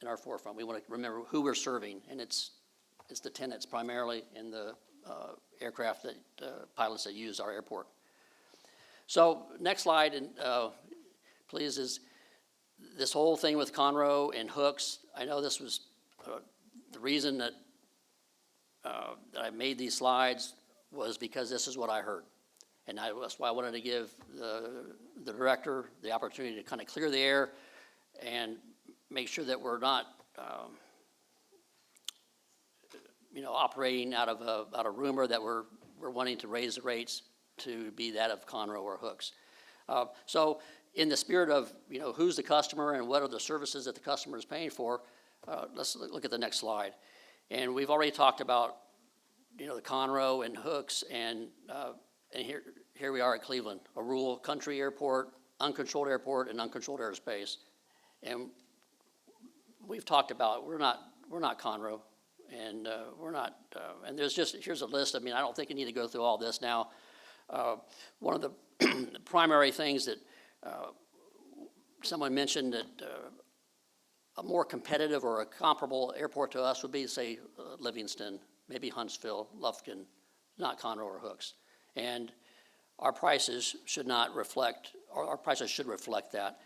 our forefront. We want to remember who we're serving, and it's the tenants primarily and the aircraft that pilots that use our airport. So next slide, and please, is this whole thing with Conroe and hooks. I know this was the reason that I made these slides was because this is what I heard. And that's why I wanted to give the director the opportunity to kind of clear the air and make sure that we're not, operating out of rumor that we're wanting to raise the rates to be that of Conroe or hooks. So in the spirit of, who's the customer and what are the services that the customer is paying for, let's look at the next slide. And we've already talked about, the Conroe and hooks, and here we are at Cleveland, a rural country airport, uncontrolled airport, and uncontrolled airspace. And we've talked about we're not Conroe, and we're not. And here's a list. I mean, I don't think you need to go through all this now. One of the primary things that someone mentioned that a more competitive or a comparable airport to us would be, say, Livingston, maybe Huntsville, Lufkin, not Conroe or hooks. And our prices should not reflect, or our prices should reflect that.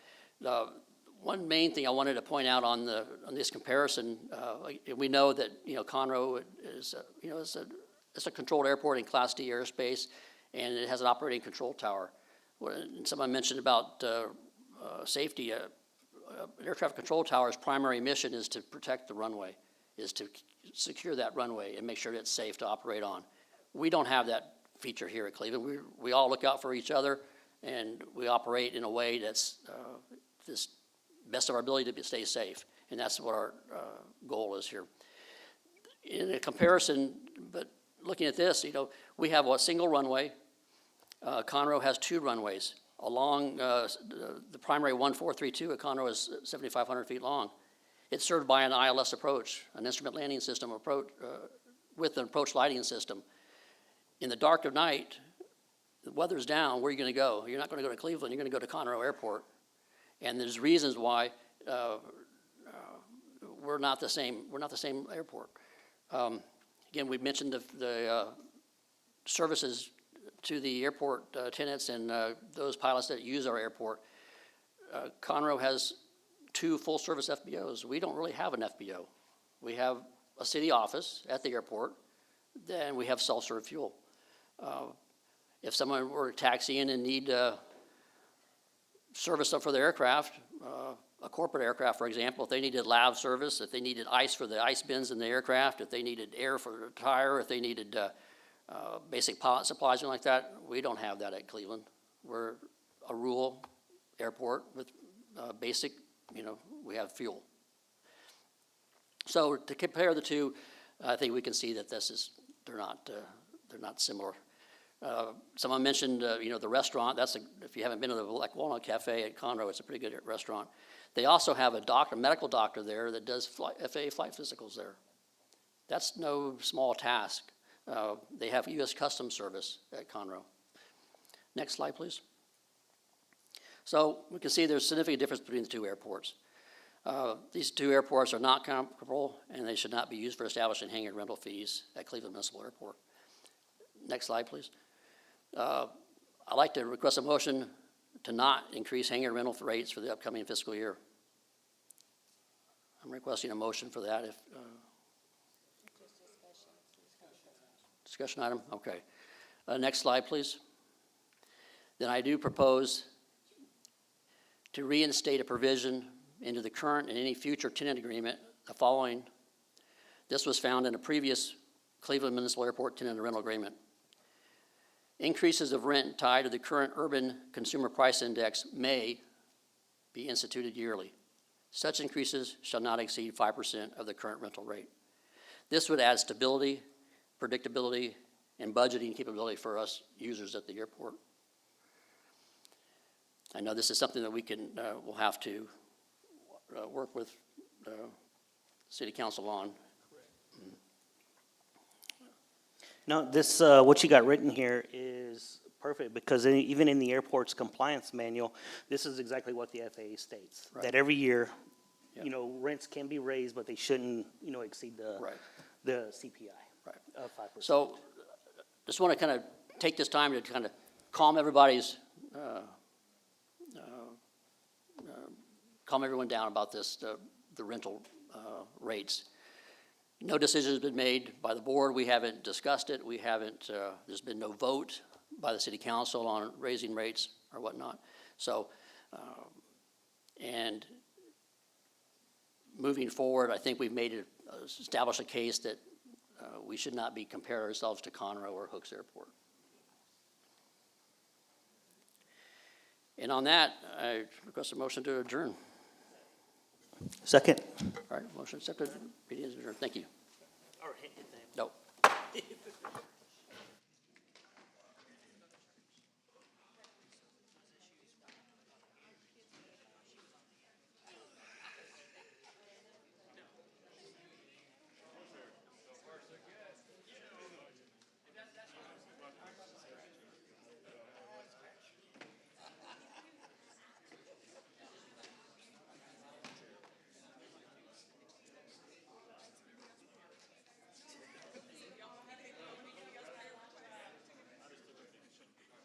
One main thing I wanted to point out on this comparison, we know that Conroe is it's a controlled airport in Class D airspace, and it has an operating control tower. Someone mentioned about safety. An air traffic control tower's primary mission is to protect the runway, is to secure that runway and make sure that it's safe to operate on. We don't have that feature here at Cleveland. We all look out for each other, and we operate in a way that's this best of our ability to stay safe, and that's what our goal is here. In a comparison, but looking at this, we have a single runway. Conroe has 2 runways. Along the primary 1432 at Conroe is 7,500 feet long. It's served by an ILS approach, an instrument landing system approach, with an approach lighting system. In the dark of night, the weather's down, where are you going to go? You're not going to go to Cleveland, you're going to go to Conroe Airport. And there's reasons why we're not the same airport. Again, we mentioned the services to the airport tenants and those pilots that use our airport. Conroe has 2 full-service FBOs. We don't really have an FBO. We have a city office at the airport, then we have self-serve fuel. If someone were to taxi in and need service for their aircraft, a corporate aircraft, for example, if they needed lav service, if they needed ice for the ice bins in the aircraft, if they needed air for the tire, if they needed basic pilot supplies and like that, we don't have that at Cleveland. We're a rural airport with basic, we have fuel. So to compare the two, I think we can see that they're not similar. Someone mentioned, the restaurant. If you haven't been to the Black Walnut Cafe at Conroe, it's a pretty good restaurant. They also have a medical doctor there that does FAA flight physicals there. That's no small task. They have U.S. Customs Service at Conroe. Next slide, please. So we can see there's significant difference between the 2 airports. These 2 airports are not comparable, and they should not be used for establishing hangar rental fees at Cleveland Municipal Airport. Next slide, please. I'd like to request a motion to not increase hangar rental rates for the upcoming fiscal year. I'm requesting a motion for that. Discussion item? Okay. Next slide, please. Then I do propose to reinstate a provision into the current and any future tenant agreement the following. This was found in a previous Cleveland Municipal Airport tenant rental agreement. Increases of rent tied to the current urban consumer price index may be instituted yearly. Such increases shall not exceed 5% of the current rental rate. This would add stability, predictability, and budgeting capability for us users at the airport. I know this is something that we'll have to work with City Council on. No, this, what you got written here is perfect, because even in the airport's compliance manual, this is exactly what the FAA states. Right. That every year, you know, rents can be raised, but they shouldn't, you know, exceed the CPI of 5%. So just want to kind of take this time to kind of calm everybody's, calm everyone down about this, the rental rates. No decision has been made by the board. We haven't discussed it. We haven't, there's been no vote by the city council on raising rates or whatnot. So, and moving forward, I think we've made it, established a case that we should not be comparing ourselves to Conroe or Hooks Airport. And on that, I request a motion to adjourn. Second. All right, motion accepted. Meeting is adjourned. Thank you. Or hit No.